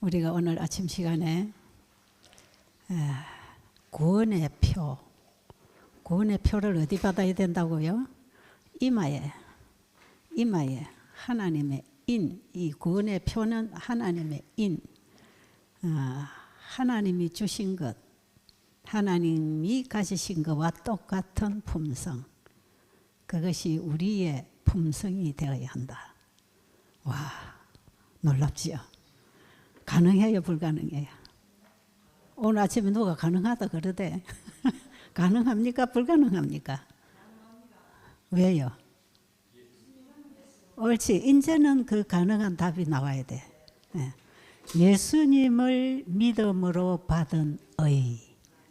우리가 오늘 아침 시간에 구원의 표를 어디 받아야 된다고요? 이마에 하나님의 인, 이 구원의 표는 하나님의 인, 하나님이 주신 것, 하나님이 가지신 것과 똑같은 품성, 그것이 우리의 품성이 되어야 한다. 와, 놀랍지요? 가능해요, 불가능해요? 오늘 아침에 누가 가능하다 그러대. 가능합니까, 불가능합니까? 왜요? 옳지, 이제는 그 가능한 답이 나와야 돼. 예수님을 믿음으로 받은 의,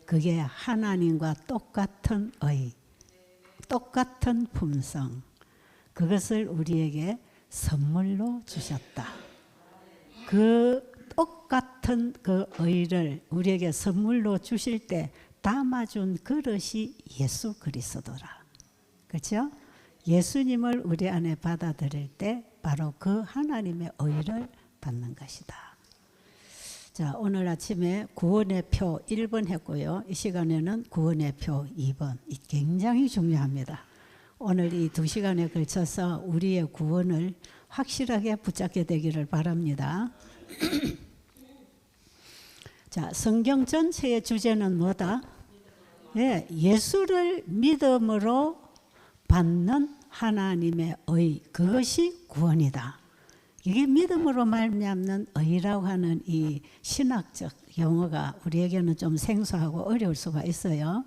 그게 하나님과 똑같은 의, 똑같은 품성, 그것을 우리에게 선물로 주셨다. 그 똑같은 그 의를 우리에게 선물로 주실 때 담아준 그릇이 예수 그리스도라. 그렇죠? 예수님을 우리 안에 받아들일 때 바로 그 하나님의 의를 받는 것이다. 자, 오늘 아침에 구원의 표 1번 했고요. 이 시간에는 구원의 표 2번. 굉장히 중요합니다. 오늘 이 2시간에 걸쳐서 우리의 구원을 확실하게 붙잡게 되기를 바랍니다. 자, 성경 전체의 주제는 뭐다? 예수를 믿음으로 받는 하나님의 의, 그것이 구원이다. 이게 믿음으로 말미암는 의라고 하는 이 신학적 용어가 우리에게는 좀 생소하고 어려울 수가 있어요.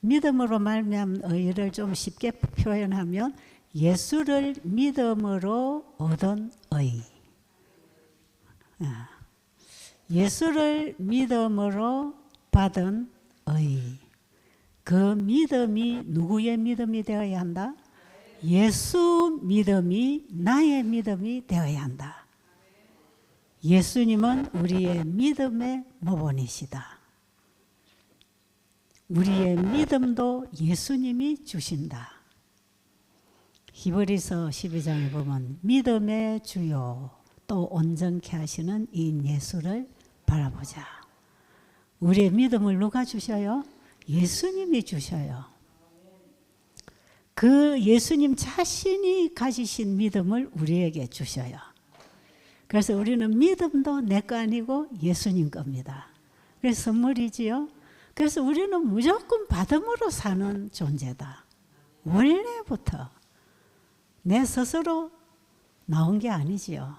믿음으로 말미암는 의를 좀 쉽게 표현하면 예수를 믿음으로 얻은 의. 예수를 믿음으로 받은 의. 그 믿음이 누구의 믿음이 되어야 한다? 예수 믿음이 나의 믿음이 되어야 한다. 예수님은 우리의 믿음의 모본이시다. 우리의 믿음도 예수님이 주신다. 히브리서 12장에 보면 믿음의 주요 또 온전케 하시는 이 예수를 바라보자. 우리의 믿음을 누가 주셔요? 예수님이 주셔요. 그 예수님 자신이 가지신 믿음을 우리에게 주셔요. 그래서 우리는 믿음도 내 거 아니고 예수님 겁니다. 그래서 선물이지요. 그래서 우리는 무조건 받음으로 사는 존재다. 원래부터 내 스스로 나온 게 아니지요.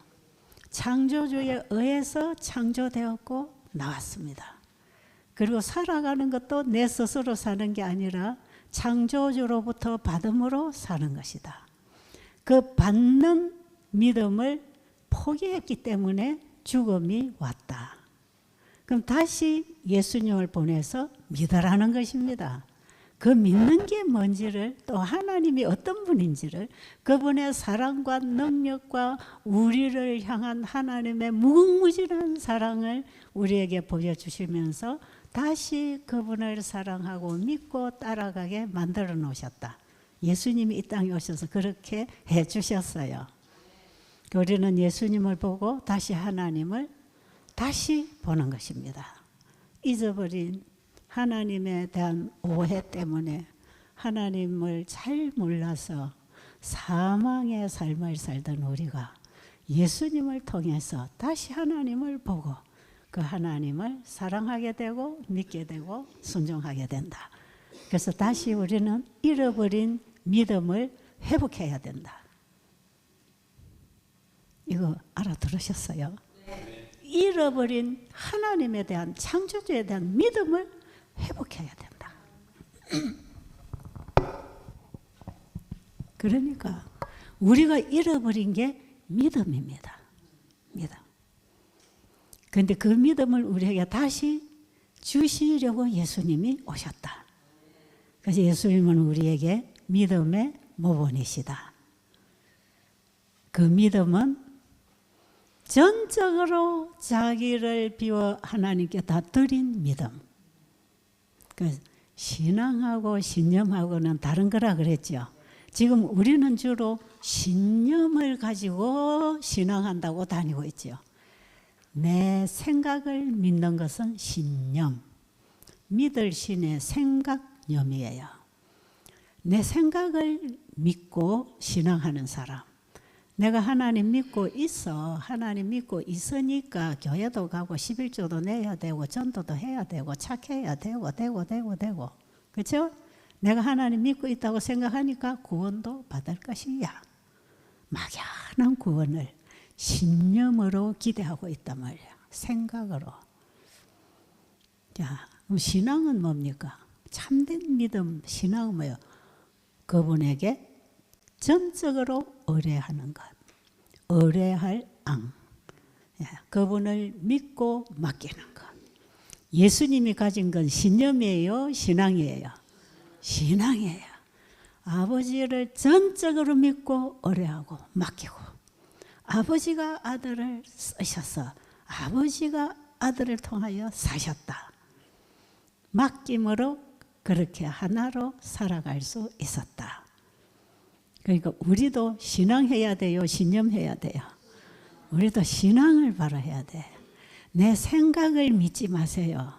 창조주에 의해서 창조되었고 나왔습니다. 그리고 살아가는 것도 내 스스로 사는 게 아니라 창조주로부터 받음으로 사는 것이다. 그 받는 믿음을 포기했기 때문에 죽음이 왔다. 그럼 다시 예수님을 보내서 믿으라는 것입니다. 그 믿는 게 뭔지를, 또 하나님이 어떤 분인지를, 그분의 사랑과 능력과 우리를 향한 하나님의 무궁무진한 사랑을 우리에게 보여주시면서 다시 그분을 사랑하고 믿고 따라가게 만들어 놓으셨다. 예수님이 이 땅에 오셔서 그렇게 해 주셨어요. 우리는 예수님을 보고 다시 하나님을 다시 보는 것입니다. 잊어버린 하나님에 대한 오해 때문에 하나님을 잘 몰라서 사망의 삶을 살던 우리가 예수님을 통해서 다시 하나님을 보고 그 하나님을 사랑하게 되고 믿게 되고 순종하게 된다. 그래서 다시 우리는 잃어버린 믿음을 회복해야 된다. 이거 알아들으셨어요? 네. 잃어버린 하나님에 대한, 창조주에 대한 믿음을 회복해야 된다. 그러니까 우리가 잃어버린 게 믿음입니다. 믿음. 그런데 그 믿음을 우리에게 다시 주시려고 예수님이 오셨다. 그래서 예수님은 우리에게 믿음의 모본이시다. 그 믿음은 전적으로 자기를 비워 하나님께 다 드린 믿음. 신앙하고 신념하고는 다른 거라 그랬죠. 지금 우리는 주로 신념을 가지고 신앙한다고 다니고 있죠. 내 생각을 믿는 것은 신념. 믿을 신의 생각념이에요. 내 생각을 믿고 신앙하는 사람. 내가 하나님 믿고 있어. 하나님 믿고 있으니까 교회도 가고 11조도 내야 되고 전도도 해야 되고 착해야 되고. 그렇죠? 내가 하나님 믿고 있다고 생각하니까 구원도 받을 것이야. 막연한 구원을 신념으로 기대하고 있단 말이야. 생각으로. 자, 그럼 신앙은 뭡니까? 참된 믿음, 신앙은 뭐예요? 그분에게 전적으로 의뢰하는 것. 의뢰할 앙. 그분을 믿고 맡기는 것. 예수님이 가진 건 신념이에요? 신앙이에요? 신앙이에요. 아버지를 전적으로 믿고 의뢰하고 맡기고, 아버지가 아들을 쓰셔서 아버지가 아들을 통하여 사셨다. 맡김으로 그렇게 하나로 살아갈 수 있었다. 그러니까 우리도 신앙해야 돼요? 신념해야 돼요? 우리도 신앙을 바로 해야 돼. 내 생각을 믿지 마세요.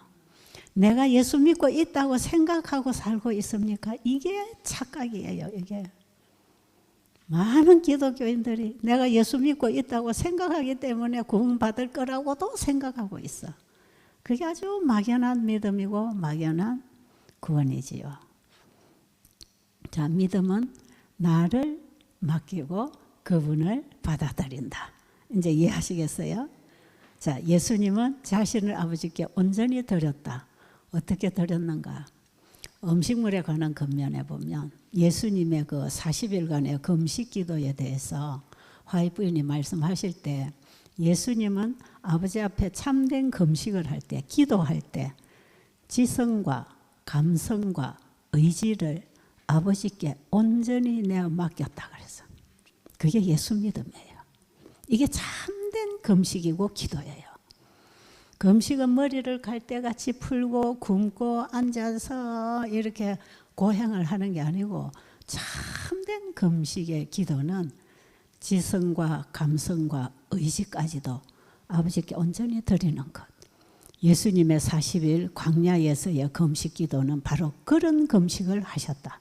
내가 예수 믿고 있다고 생각하고 살고 있습니까? 이게 착각이에요. 이게 많은 기독교인들이 내가 예수 믿고 있다고 생각하기 때문에 구원받을 거라고도 생각하고 있어. 그게 아주 막연한 믿음이고 막연한 구원이지요. 자, 믿음은 나를 맡기고 그분을 받아들인다. 이제 이해하시겠어요? 자, 예수님은 자신을 아버지께 온전히 드렸다. 어떻게 드렸는가? 음식물에 관한 권면에 보면 예수님의 그 40일간의 금식 기도에 대해서 화이트 부인이 말씀하실 때 예수님은 아버지 앞에 참된 금식을 할 때, 기도할 때 지성과 감성과 의지를 아버지께 온전히 내어 맡겼다 그래서 그게 예수 믿음이에요. 이게 참된 금식이고 기도예요. 금식은 머리를 갈대같이 풀고 굶고 앉아서 이렇게 고행을 하는 게 아니고 참된 금식의 기도는 지성과 감성과 의지까지도 아버지께 온전히 드리는 것. 예수님의 40일 광야에서의 금식 기도는 바로 그런 금식을 하셨다.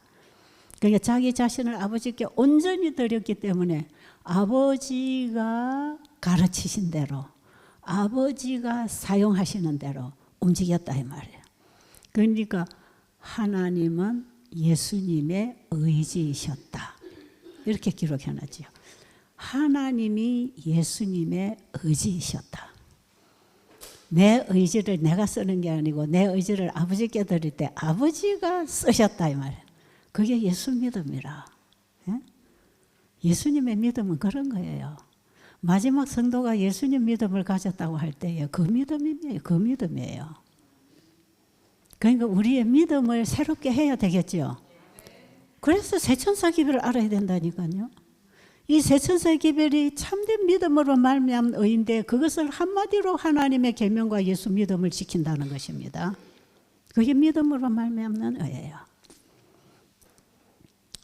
그러니까 자기 자신을 아버지께 온전히 드렸기 때문에 아버지가 가르치신 대로 아버지가 사용하시는 대로 움직였다 이 말이에요. 그러니까 하나님은 예수님의 의지이셨다. 이렇게 기록해놨죠. 하나님이 예수님의 의지이셨다. 내 의지를 내가 쓰는 게 아니고 내 의지를 아버지께 드릴 때 아버지가 쓰셨다 이 말이에요. 그게 예수 믿음이라. 예? 예수님의 믿음은 그런 거예요. 마지막 성도가 예수님 믿음을 가졌다고 할 때에 그 믿음이에요. 그 믿음이에요. 그러니까 우리의 믿음을 새롭게 해야 되겠죠. 그래서 세천사 기별을 알아야 된다니까요. 이 세천사 기별이 참된 믿음으로 말미암은 의인데 그것을 한마디로 하나님의 계명과 예수 믿음을 지킨다는 것입니다. 그게 믿음으로 말미암는 의예요.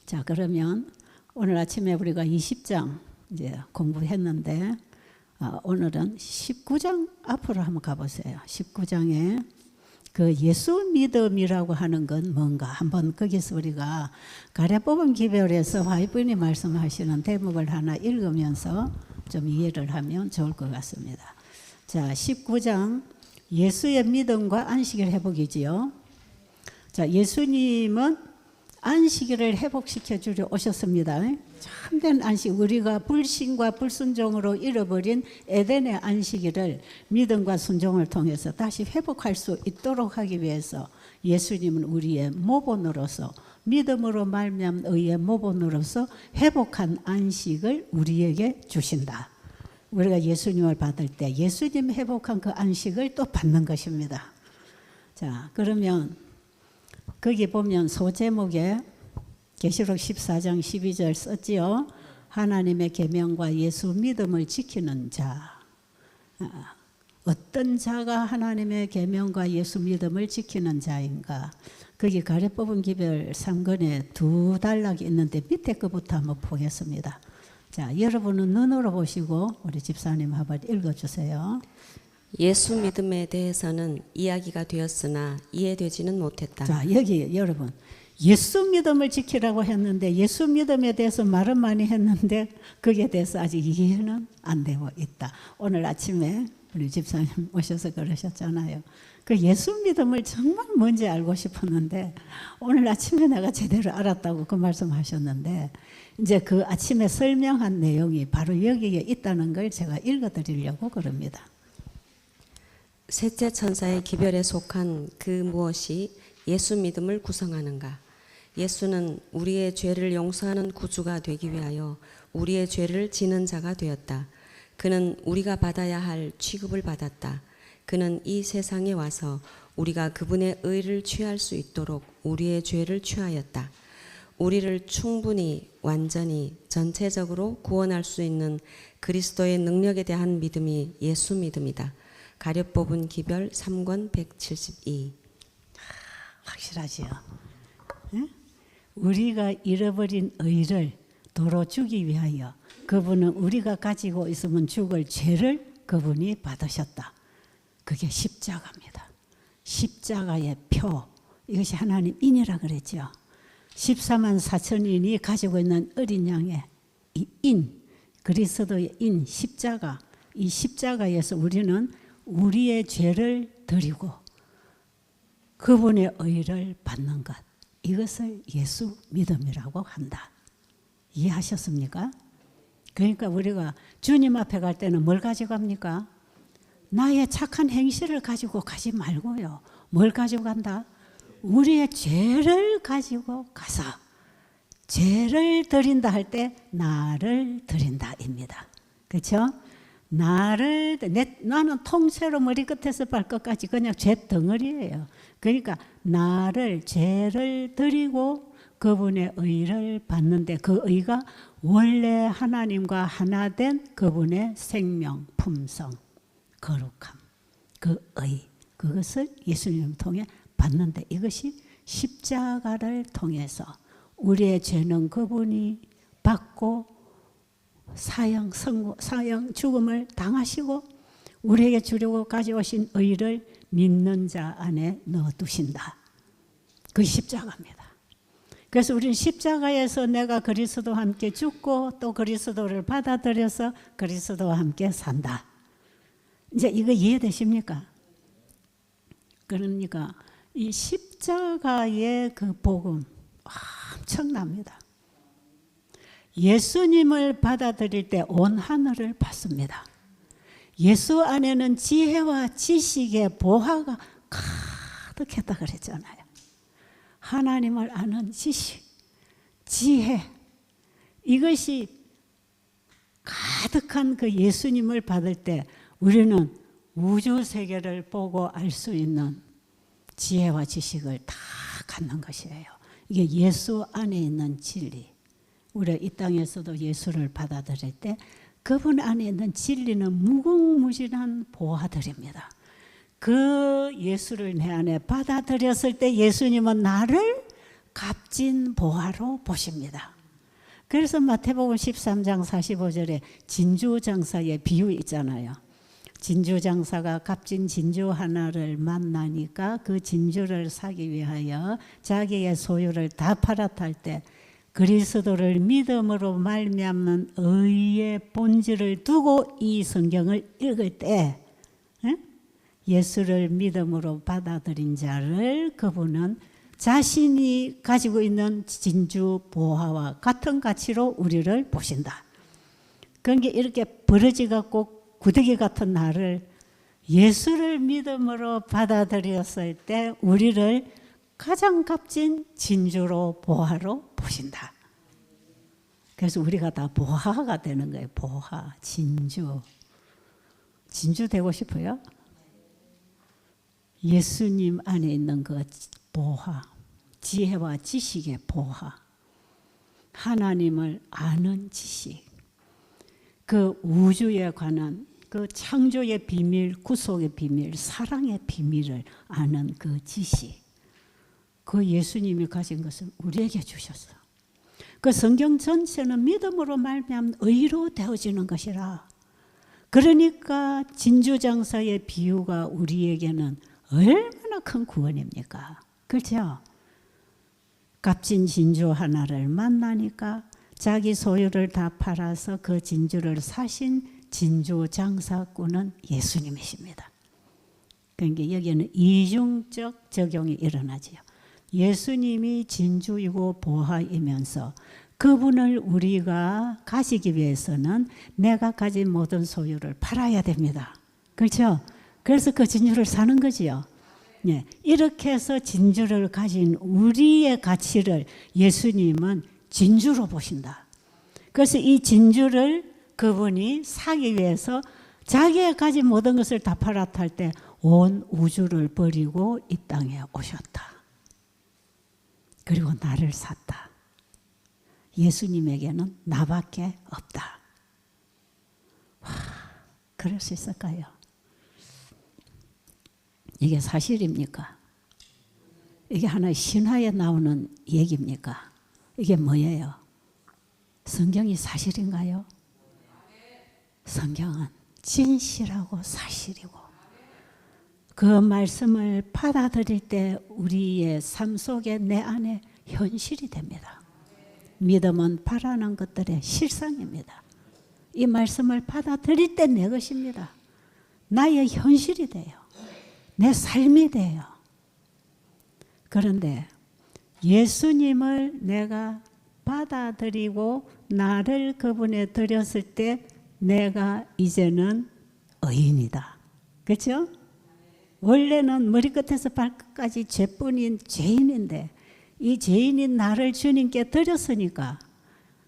자, 그러면 오늘 아침에 우리가 20장 이제 공부했는데 오늘은 19장 앞으로 한번 가보세요. 19장에 그 예수 믿음이라고 하는 건 뭔가 한번 거기서 우리가 가랴 뽑은 기별에서 화이트부인이 말씀하시는 대목을 하나 읽으면서 좀 이해를 하면 좋을 것 같습니다. 자, 19장 예수의 믿음과 안식일 회복이지요. 자, 예수님은 안식일을 회복시켜 주려 오셨습니다. 참된 안식, 우리가 불신과 불순종으로 잃어버린 에덴의 안식일을 믿음과 순종을 통해서 다시 회복할 수 있도록 하기 위해서 예수님은 우리의 모본으로서 믿음으로 말미암은 의의 모본으로서 회복한 안식을 우리에게 주신다. 우리가 예수님을 받을 때 예수님 회복한 그 안식을 또 받는 것입니다. 자, 그러면 거기 보면 소제목에 계시록 14장 12절 썼지요. 하나님의 계명과 예수 믿음을 지키는 자. 어떤 자가 하나님의 계명과 예수 믿음을 지키는 자인가. 거기 가래 뽑은 기별 3권에 두 단락이 있는데 밑에 거부터 한번 보겠습니다. 자, 여러분은 눈으로 보시고 우리 집사님 한번 읽어주세요. 예수 믿음에 대해서는 이야기가 되었으나 이해되지는 못했다. 자, 여기 여러분 예수 믿음을 지키라고 했는데 예수 믿음에 대해서 말은 많이 했는데 거기에 대해서 아직 이해는 안 되고 있다. 오늘 아침에 우리 집사님 오셔서 그러셨잖아요. 그 예수 믿음을 정말 뭔지 알고 싶었는데 오늘 아침에 내가 제대로 알았다고 그 말씀하셨는데 이제 그 아침에 설명한 내용이 바로 여기에 있다는 걸 제가 읽어드리려고 그럽니다. 셋째 천사의 기별에 속한 그 무엇이 예수 믿음을 구성하는가? 예수는 우리의 죄를 용서하는 구주가 되기 위하여 우리의 죄를 지는 자가 되었다. 그는 우리가 받아야 할 취급을 받았다. 그는 이 세상에 와서 우리가 그분의 의를 취할 수 있도록 우리의 죄를 취하였다. 우리를 충분히 완전히 전체적으로 구원할 수 있는 그리스도의 능력에 대한 믿음이 예수 믿음이다. 가려 뽑은 기별 3권 172. 확실하지요. 응? 우리가 잃어버린 의를 도로 주기 위하여 그분은 우리가 가지고 있으면 죽을 죄를 그분이 받으셨다. 그게 십자가입니다. 십자가의 표, 이것이 하나님 인이라 그랬죠. 14만 4천인이 가지고 있는 어린 양의 이 인, 그리스도의 인, 십자가, 이 십자가에서 우리는 우리의 죄를 드리고 그분의 의를 받는 것, 이것을 예수 믿음이라고 한다. 이해하셨습니까? 그러니까 우리가 주님 앞에 갈 때는 뭘 가지고 갑니까? 나의 착한 행실을 가지고 가지 말고요. 뭘 가지고 간다? 우리의 죄를 가지고 가서 죄를 드린다 할 때 나를 드린다입니다. 그렇죠? 나는 통째로 머리끝에서 발끝까지 그냥 죄 덩어리예요. 그러니까 나를 죄를 드리고 그분의 의를 받는데 그 의가 원래 하나님과 하나 된 그분의 생명, 품성, 거룩함, 그 의, 그것을 예수님을 통해 받는데 이것이 십자가를 통해서 우리의 죄는 그분이 받고 사형 죽음을 당하시고 우리에게 주려고 가져오신 의를 믿는 자 안에 넣어두신다. 그 십자가입니다. 그래서 우리는 십자가에서 내가 그리스도와 함께 죽고 또 그리스도를 받아들여서 그리스도와 함께 산다. 이제 이거 이해되십니까? 그러니까 이 십자가의 그 복음 엄청납니다. 예수님을 받아들일 때 온 하늘을 받습니다. 예수 안에는 지혜와 지식의 보화가 가득했다 그랬잖아요. 하나님을 아는 지식, 지혜, 이것이 가득한 그 예수님을 받을 때 우리는 우주 세계를 보고 알 수 있는 지혜와 지식을 다 갖는 것이에요. 이게 예수 안에 있는 진리. 우리가 이 땅에서도 예수를 받아들일 때 그분 안에 있는 진리는 무궁무진한 보화들입니다. 그 예수를 내 안에 받아들였을 때 예수님은 나를 값진 보화로 보십니다. 그래서 마태복음 13장 45절에 진주장사의 비유 있잖아요. 진주장사가 값진 진주 하나를 만나니까 그 진주를 사기 위하여 자기의 소유를 다 팔아탈 때 그리스도를 믿음으로 말미암는 의의 본질을 두고 이 성경을 읽을 때 예수를 믿음으로 받아들인 자를 그분은 자신이 가지고 있는 진주 보화와 같은 가치로 우리를 보신다. 그러니까 이렇게 버러지 같고 구더기 같은 나를 예수를 믿음으로 받아들였을 때 우리를 가장 값진 진주로 보화로 보신다. 그래서 우리가 다 보화가 되는 거예요. 보화, 진주. 진주 되고 싶어요? 예수님 안에 있는 그 보화, 지혜와 지식의 보화, 하나님을 아는 지식, 그 우주에 관한 그 창조의 비밀, 구속의 비밀, 사랑의 비밀을 아는 그 지식, 그 예수님이 가진 것을 우리에게 주셨어. 그 성경 전체는 믿음으로 말미암아 의로 되어지는 것이라. 그러니까 진주장사의 비유가 우리에게는 얼마나 큰 구원입니까? 그렇죠? 값진 진주 하나를 만나니까 자기 소유를 다 팔아서 그 진주를 사신 진주장사꾼은 예수님이십니다. 그러니까 여기는 이중적 적용이 일어나지요. 예수님이 진주이고 보화이면서 그분을 우리가 가지기 위해서는 내가 가진 모든 소유를 팔아야 됩니다. 그렇죠? 그래서 그 진주를 사는 거지요. 예, 이렇게 해서 진주를 가진 우리의 가치를 예수님은 진주로 보신다. 그래서 이 진주를 그분이 사기 위해서 자기가 가진 모든 것을 다 팔아탈 때 온 우주를 버리고 이 땅에 오셨다. 그리고 나를 샀다. 예수님에게는 나밖에 없다. 와, 그럴 수 있을까요? 이게 사실입니까? 이게 하나의 신화에 나오는 얘기입니까? 이게 뭐예요? 성경이 사실인가요? 성경은 진실하고 사실이고 그 말씀을 받아들일 때 우리의 삶 속에 내 안에 현실이 됩니다. 믿음은 바라는 것들의 실상입니다. 이 말씀을 받아들일 때 내 것입니다. 나의 현실이 돼요. 내 삶이 돼요. 그런데 예수님을 내가 받아들이고 나를 그분에 드렸을 때 내가 이제는 의인이다. 그렇죠? 원래는 머리끝에서 발끝까지 죄뿐인 죄인인데 이 죄인인 나를 주님께 드렸으니까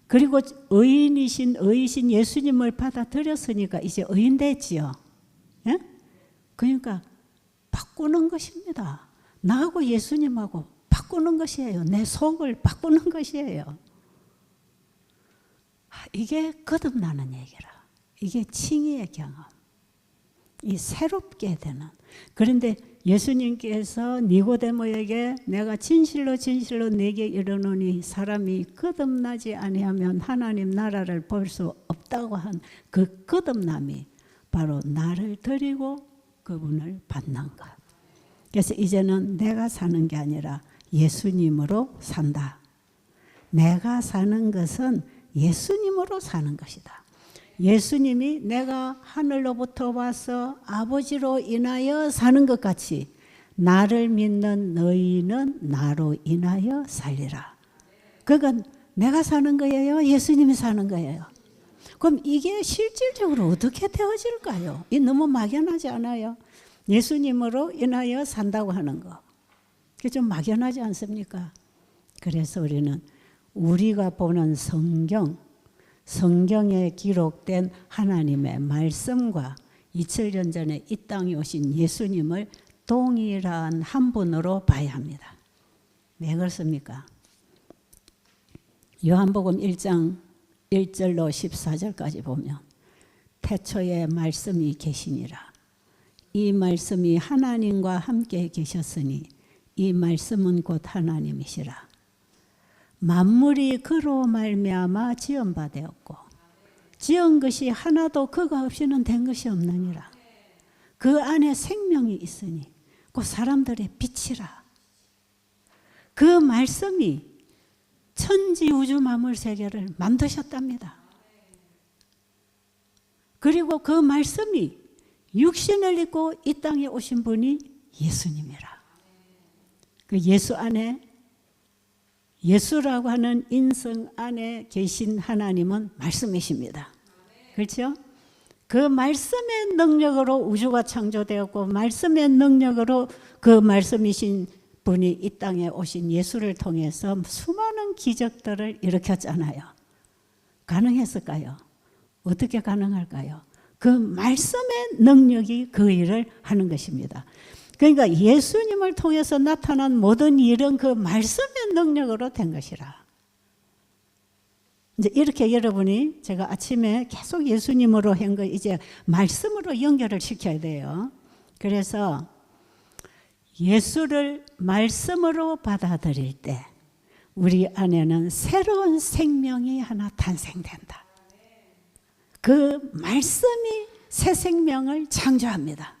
그리고 의인이신 예수님을 받아들였으니까 이제 의인 됐지요. 예? 그러니까 바꾸는 것입니다. 나하고 예수님하고 바꾸는 것이에요. 내 속을 바꾸는 것이에요. 이게 거듭나는 얘기라. 이게 칭의의 경험. 이 새롭게 되는. 그런데 예수님께서 니고데모에게 내가 진실로 진실로 내게 이르노니 사람이 거듭나지 아니하면 하나님 나라를 볼 수 없다고 한 그 거듭남이 바로 나를 드리고 그분을 받는 것. 그래서 이제는 내가 사는 게 아니라 예수님으로 산다. 내가 사는 것은 예수님으로 사는 것이다. 예수님이 내가 하늘로부터 와서 아버지로 인하여 사는 것 같이 나를 믿는 너희는 나로 인하여 살리라. 그건 내가 사는 거예요? 예수님이 사는 거예요? 그럼 이게 실질적으로 어떻게 되어질까요? 이 너무 막연하지 않아요? 예수님으로 인하여 산다고 하는 거. 그게 좀 막연하지 않습니까? 그래서 우리는 우리가 보는 성경에 기록된 하나님의 말씀과 2000년 전에 이 땅에 오신 예수님을 동일한 한 분으로 봐야 합니다. 왜 그렇습니까? 요한복음 1장 1절로 14절까지 보면 태초에 말씀이 계시니라. 이 말씀이 하나님과 함께 계셨으니 이 말씀은 곧 하나님이시라. 만물이 그로 말미암아 지은 바 되었고 지은 것이 하나도 그가 없이는 된 것이 없느니라. 그 안에 생명이 있으니 그 사람들의 빛이라. 그 말씀이 천지 우주 만물 세계를 만드셨답니다. 그리고 그 말씀이 육신을 입고 이 땅에 오신 분이 예수님이라. 그 예수 안에 예수라고 하는 인성 안에 계신 하나님은 말씀이십니다. 그렇죠? 그 말씀의 능력으로 우주가 창조되었고 말씀의 능력으로 그 말씀이신 분이 이 땅에 오신 예수를 통해서 수많은 기적들을 일으켰잖아요. 가능했을까요? 어떻게 가능할까요? 그 말씀의 능력이 그 일을 하는 것입니다. 그러니까 예수님을 통해서 나타난 모든 일은 그 말씀의 능력으로 된 것이라. 이제 이렇게 여러분이 제가 아침에 계속 예수님으로 한 거 이제 말씀으로 연결을 시켜야 돼요. 그래서 예수를 말씀으로 받아들일 때 우리 안에는 새로운 생명이 하나 탄생된다. 그 말씀이 새 생명을 창조합니다.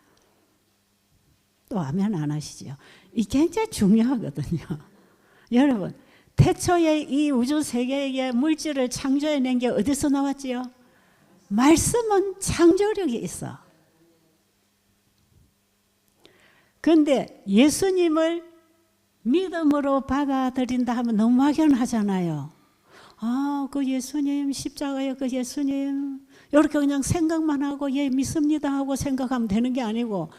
또 아멘 안 하시죠? 이게 굉장히 중요하거든요. 여러분, 태초에 이 우주 세계의 물질을 창조해낸 게 어디서 나왔지요? 말씀은 창조력이 있어. 그런데 예수님을 믿음으로 받아들인다 하면 너무 막연하잖아요. 아, 그 예수님, 십자가의 그 예수님, 이렇게 그냥 생각만 하고 예, 믿습니다 하고 생각하면 되는 게 아니고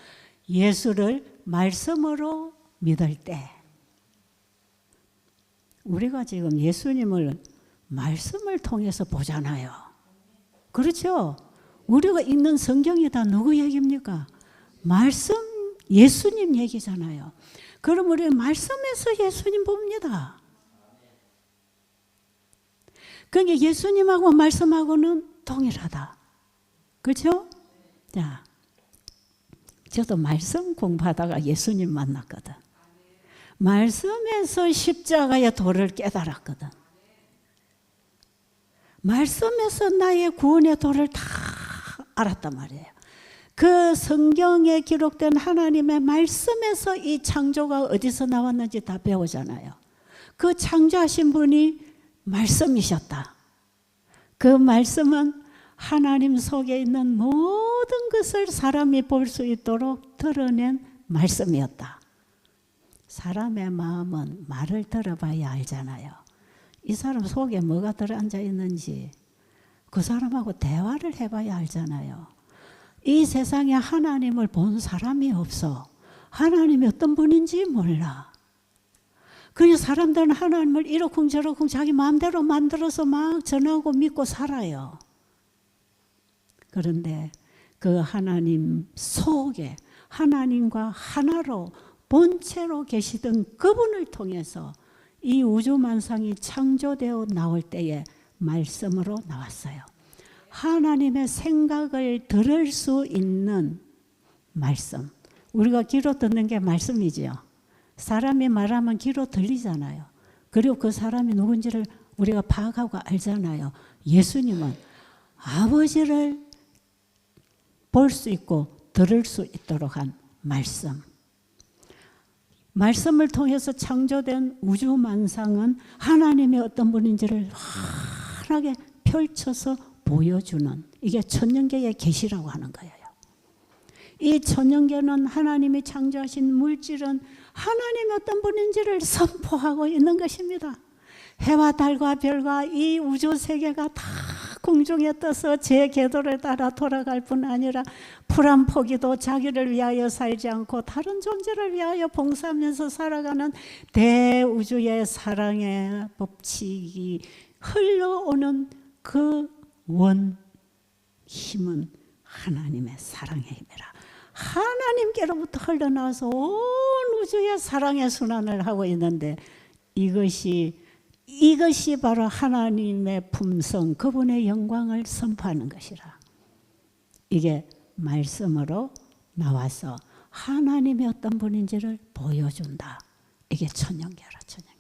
예수를 말씀으로 믿을 때 우리가 지금 예수님을 말씀을 통해서 보잖아요. 그렇죠? 우리가 읽는 성경이 다 누구 얘기입니까? 말씀, 예수님 얘기잖아요. 그럼 우리 말씀에서 예수님 봅니다. 그러니까 예수님하고 말씀하고는 동일하다. 그렇죠? 자, 저도 말씀 공부하다가 예수님 만났거든. 말씀에서 십자가의 도를 깨달았거든. 말씀에서 나의 구원의 도를 다 알았단 말이에요. 그 성경에 기록된 하나님의 말씀에서 이 창조가 어디서 나왔는지 다 배우잖아요. 그 창조하신 분이 말씀이셨다. 그 말씀은 하나님 속에 있는 모든 것을 사람이 볼 수 있도록 드러낸 말씀이었다. 사람의 마음은 말을 들어봐야 알잖아요. 이 사람 속에 뭐가 들어앉아 있는지 그 사람하고 대화를 해봐야 알잖아요. 이 세상에 하나님을 본 사람이 없어. 하나님이 어떤 분인지 몰라. 그냥 사람들은 하나님을 이러쿵저러쿵 자기 마음대로 만들어서 막 전하고 믿고 살아요. 그런데 그 하나님 속에 하나님과 하나로 본체로 계시던 그분을 통해서 이 우주만상이 창조되어 나올 때에 말씀으로 나왔어요. 하나님의 생각을 들을 수 있는 말씀. 우리가 귀로 듣는 게 말씀이지요. 사람이 말하면 귀로 들리잖아요. 그리고 그 사람이 누군지를 우리가 파악하고 알잖아요. 예수님은 아버지를 볼 수 있고 들을 수 있도록 한 말씀. 말씀을 통해서 창조된 우주만상은 하나님의 어떤 분인지를 환하게 펼쳐서 보여주는, 이게 천년계의 계시라고 하는 거예요. 이 천년계는 하나님이 창조하신 물질은 하나님이 어떤 분인지를 선포하고 있는 것입니다. 해와 달과 별과 이 우주 세계가 다 공중에 떠서 제 궤도를 따라 돌아갈 뿐 아니라 풀 한 포기도 자기를 위하여 살지 않고 다른 존재를 위하여 봉사하면서 살아가는 대우주의 사랑의 법칙이 흘러오는 그 원 힘은 하나님의 사랑의 힘이라. 하나님께로부터 흘러나와서 온 우주의 사랑의 순환을 하고 있는데 이것이 바로 하나님의 품성, 그분의 영광을 선포하는 것이라. 이게 말씀으로 나와서 하나님이 어떤 분인지를 보여준다. 이게 천년계라, 천년계.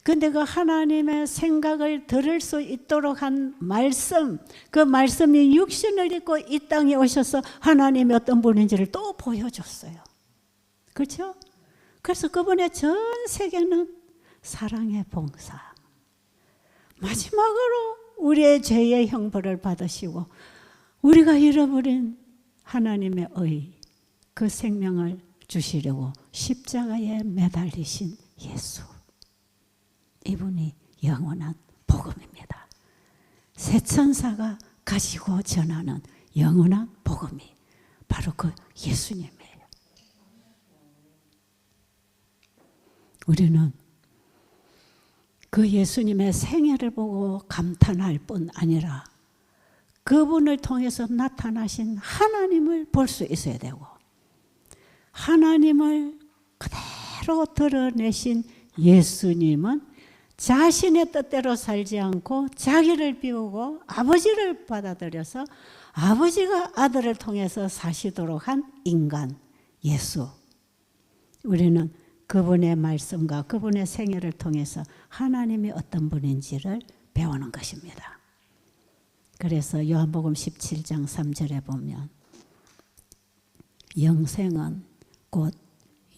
근데 그 하나님의 생각을 들을 수 있도록 한 말씀, 그 말씀이 육신을 입고 이 땅에 오셔서 하나님이 어떤 분인지를 또 보여줬어요. 그렇죠? 그래서 그분의 전 세계는 사랑의 봉사. 마지막으로 우리의 죄의 형벌을 받으시고 우리가 잃어버린 하나님의 의, 그 생명을 주시려고 십자가에 매달리신 예수. 이분이 영원한 복음입니다. 새 천사가 가지고 전하는 영원한 복음이 바로 그 예수님이에요. 우리는 그 예수님의 생애를 보고 감탄할 뿐 아니라 그분을 통해서 나타나신 하나님을 볼 수 있어야 되고, 하나님을 그대로 드러내신 예수님은 자신의 뜻대로 살지 않고 자기를 비우고 아버지를 받아들여서 아버지가 아들을 통해서 사시도록 한 인간 예수. 우리는 그분의 말씀과 그분의 생애를 통해서 하나님이 어떤 분인지를 배우는 것입니다. 그래서 요한복음 17장 3절에 보면 영생은 곧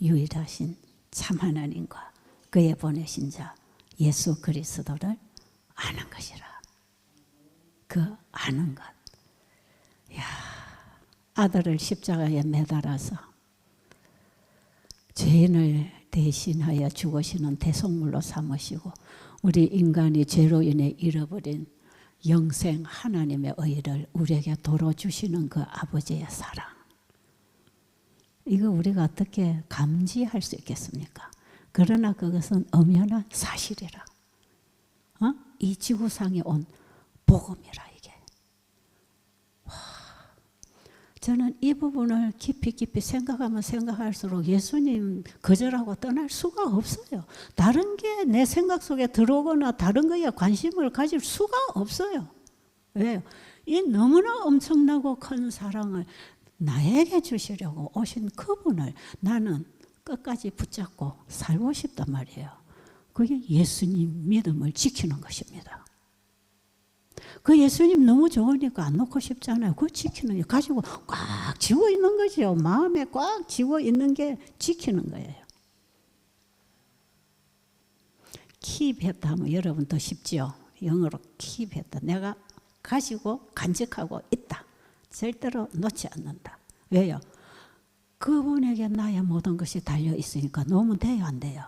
유일하신 참 하나님과 그의 보내신 자 예수 그리스도를 아는 것이라. 그 아는 것. 야, 아들을 십자가에 매달아서 죄인을 대신하여 죽으시는 대속물로 삼으시고 우리 인간이 죄로 인해 잃어버린 영생 하나님의 의를 우리에게 도로 주시는 그 아버지의 사랑. 이거 우리가 어떻게 감지할 수 있겠습니까? 그러나 그것은 엄연한 사실이라. 이 지구상에 온 복음이라 이게. 와, 저는 이 부분을 깊이 생각하면 생각할수록 예수님 거절하고 떠날 수가 없어요. 다른 게 내 생각 속에 들어오거나 다른 거에 관심을 가질 수가 없어요. 왜요? 이 너무나 엄청나고 큰 사랑을 나에게 주시려고 오신 그분을 나는 끝까지 붙잡고 살고 싶단 말이에요. 그게 예수님 믿음을 지키는 것입니다. 그 예수님 너무 좋으니까 안 놓고 싶잖아요. 그거 지키는 게 가지고 꽉 쥐고 있는 거죠. 마음에 꽉 쥐고 있는 게 지키는 거예요. 킵했다 하면 여러분 더 쉽죠. 영어로 킵했다. 내가 가지고 간직하고 있다. 절대로 놓지 않는다. 왜요? 그분에게 나의 모든 것이 달려 있으니까 놓으면 돼요, 안 돼요?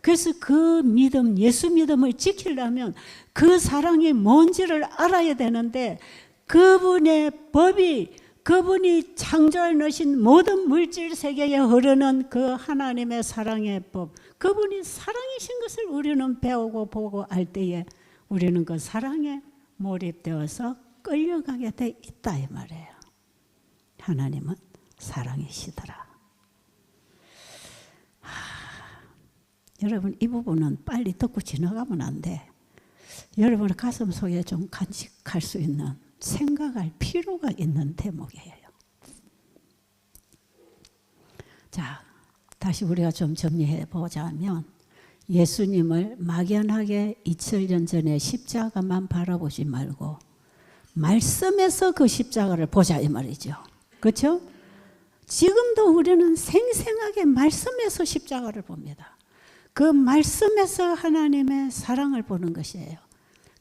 그래서 그 믿음, 예수 믿음을 지키려면 그 사랑이 뭔지를 알아야 되는데 그분의 법이 그분이 창조해 놓으신 모든 물질 세계에 흐르는 그 하나님의 사랑의 법, 그분이 사랑이신 것을 우리는 배우고 보고 알 때에 우리는 그 사랑에 몰입되어서 끌려가게 돼 있다 이 말이에요. 하나님은 사랑이시더라. 여러분 이 부분은 빨리 듣고 지나가면 안 돼. 여러분의 가슴 속에 좀 간직할 수 있는 생각할 필요가 있는 대목이에요. 자, 다시 우리가 좀 정리해 보자면 예수님을 막연하게 2000년 전에 십자가만 바라보지 말고 말씀에서 그 십자가를 보자 이 말이죠. 그렇죠? 지금도 우리는 생생하게 말씀에서 십자가를 봅니다. 그 말씀에서 하나님의 사랑을 보는 것이에요.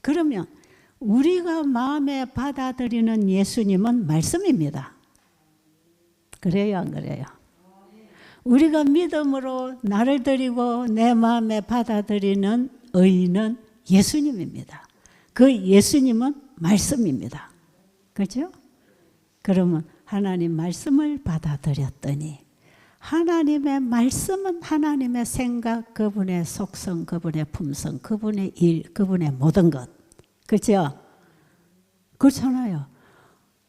그러면 우리가 마음에 받아들이는 예수님은 말씀입니다. 그래요, 안 그래요? 우리가 믿음으로 나를 드리고 내 마음에 받아들이는 의인은 예수님입니다. 그 예수님은 말씀입니다. 그렇죠? 그러면 하나님 말씀을 받아들였더니 하나님의 말씀은 하나님의 생각, 그분의 속성, 그분의 품성, 그분의 일, 그분의 모든 것. 그렇죠? 그렇잖아요.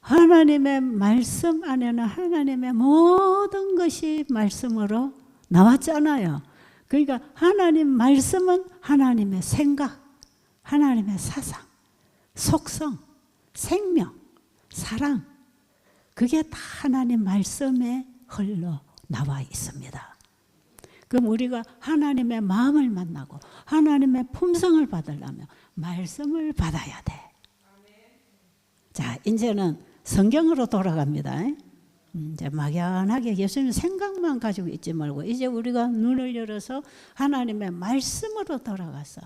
하나님의 말씀 안에는 하나님의 모든 것이 말씀으로 나왔잖아요. 그러니까 하나님 말씀은 하나님의 생각, 하나님의 사상, 속성, 생명, 사랑, 그게 다 하나님 말씀에 흘러 나와 있습니다. 그럼 우리가 하나님의 마음을 만나고 하나님의 품성을 받으려면 말씀을 받아야 돼. 자, 이제는 성경으로 돌아갑니다. 이제 막연하게 예수님 생각만 가지고 있지 말고 이제 우리가 눈을 열어서 하나님의 말씀으로 돌아가서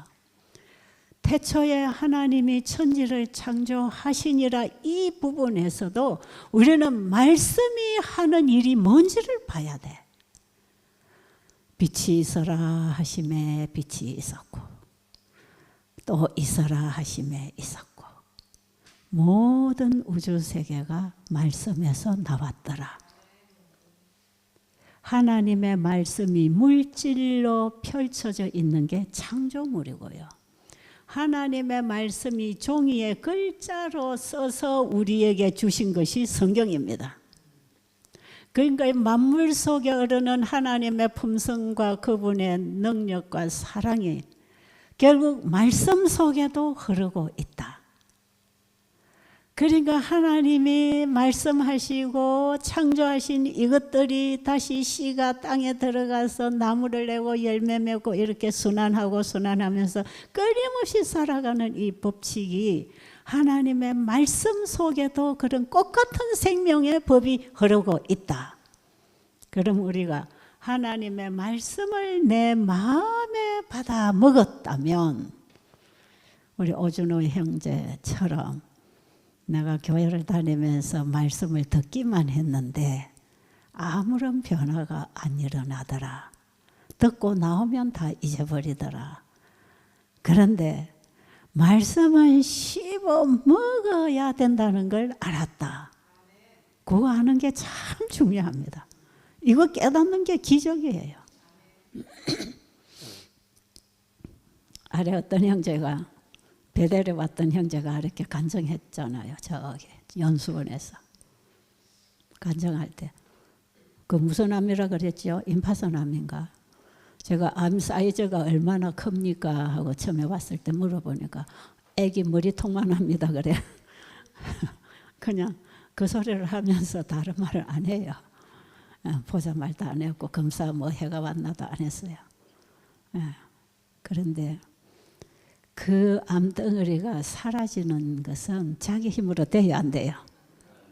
태초에 하나님이 천지를 창조하시니라 이 부분에서도 우리는 말씀이 하는 일이 뭔지를 봐야 돼. 빛이 있어라 하심에 빛이 있었고 또 있어라 하심에 있었고 모든 우주 세계가 말씀에서 나왔더라. 하나님의 말씀이 물질로 펼쳐져 있는 게 창조물이고요. 하나님의 말씀이 종이에 글자로 써서 우리에게 주신 것이 성경입니다. 그러니까 만물 속에 흐르는 하나님의 품성과 그분의 능력과 사랑이 결국 말씀 속에도 흐르고 있다. 그러니까 하나님이 말씀하시고 창조하신 이것들이 다시 씨가 땅에 들어가서 나무를 내고 열매 맺고 이렇게 순환하고 순환하면서 끊임없이 살아가는 이 법칙이 하나님의 말씀 속에도 그런 꽃같은 생명의 법이 흐르고 있다. 그럼 우리가 하나님의 말씀을 내 마음에 받아 먹었다면 우리 오준호 형제처럼 내가 교회를 다니면서 말씀을 듣기만 했는데 아무런 변화가 안 일어나더라. 듣고 나오면 다 잊어버리더라. 그런데 말씀은 씹어 먹어야 된다는 걸 알았다. 그거 아는 게 참 중요합니다. 이거 깨닫는 게 기적이에요. 아래 어떤 형제가 베델에 왔던 형제가 이렇게 간증했잖아요. 저기 연수원에서 간증할 때 그 무슨 암이라 그랬죠? 임파선 암인가? 제가 암 사이즈가 얼마나 큽니까? 하고 처음에 왔을 때 물어보니까 애기 머리통만 합니다 그래. 그냥 그 소리를 하면서 다른 말을 안 해요. 보자 말도 안 했고 검사 뭐 해가 왔나도 안 했어요. 그런데 그 암덩어리가 사라지는 것은 자기 힘으로 돼야 안 돼요?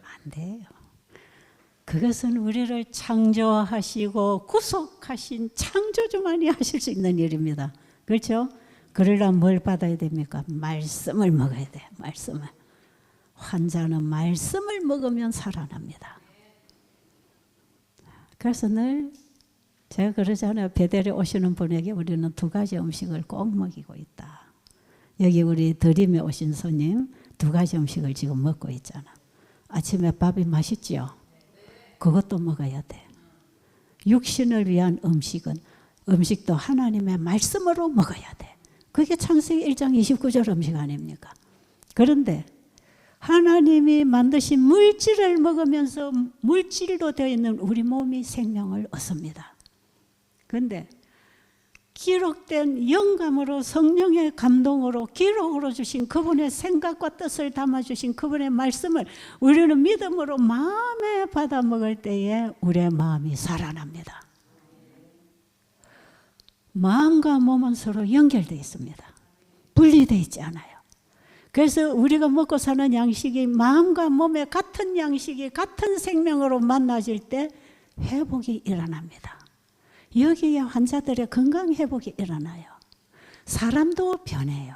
안 돼요. 그것은 우리를 창조하시고 구속하신 창조주만이 하실 수 있는 일입니다. 그렇죠? 그러려면 뭘 받아야 됩니까? 말씀을 먹어야 돼요. 말씀을. 환자는 말씀을 먹으면 살아납니다. 그래서 늘 제가 그러잖아요. 베델에 오시는 분에게 우리는 2가지 음식을 꼭 먹이고 있다. 여기 우리 드림에 오신 손님 2가지 음식을 지금 먹고 있잖아. 아침에 밥이 맛있지요? 그것도 먹어야 돼. 육신을 위한 음식도 하나님의 말씀으로 먹어야 돼. 그게 창세기 1장 29절 음식 아닙니까? 그런데 하나님이 만드신 물질을 먹으면서 물질로 되어 있는 우리 몸이 생명을 얻습니다. 그런데 기록된 영감으로 성령의 감동으로 기록으로 주신 그분의 생각과 뜻을 담아주신 그분의 말씀을 우리는 믿음으로 마음에 받아 먹을 때에 우리의 마음이 살아납니다. 마음과 몸은 서로 연결되어 있습니다. 분리되어 있지 않아요. 그래서 우리가 먹고 사는 양식이 마음과 몸의 같은 양식이 같은 생명으로 만나질 때 회복이 일어납니다. 여기에 환자들의 건강 회복이 일어나요. 사람도 변해요.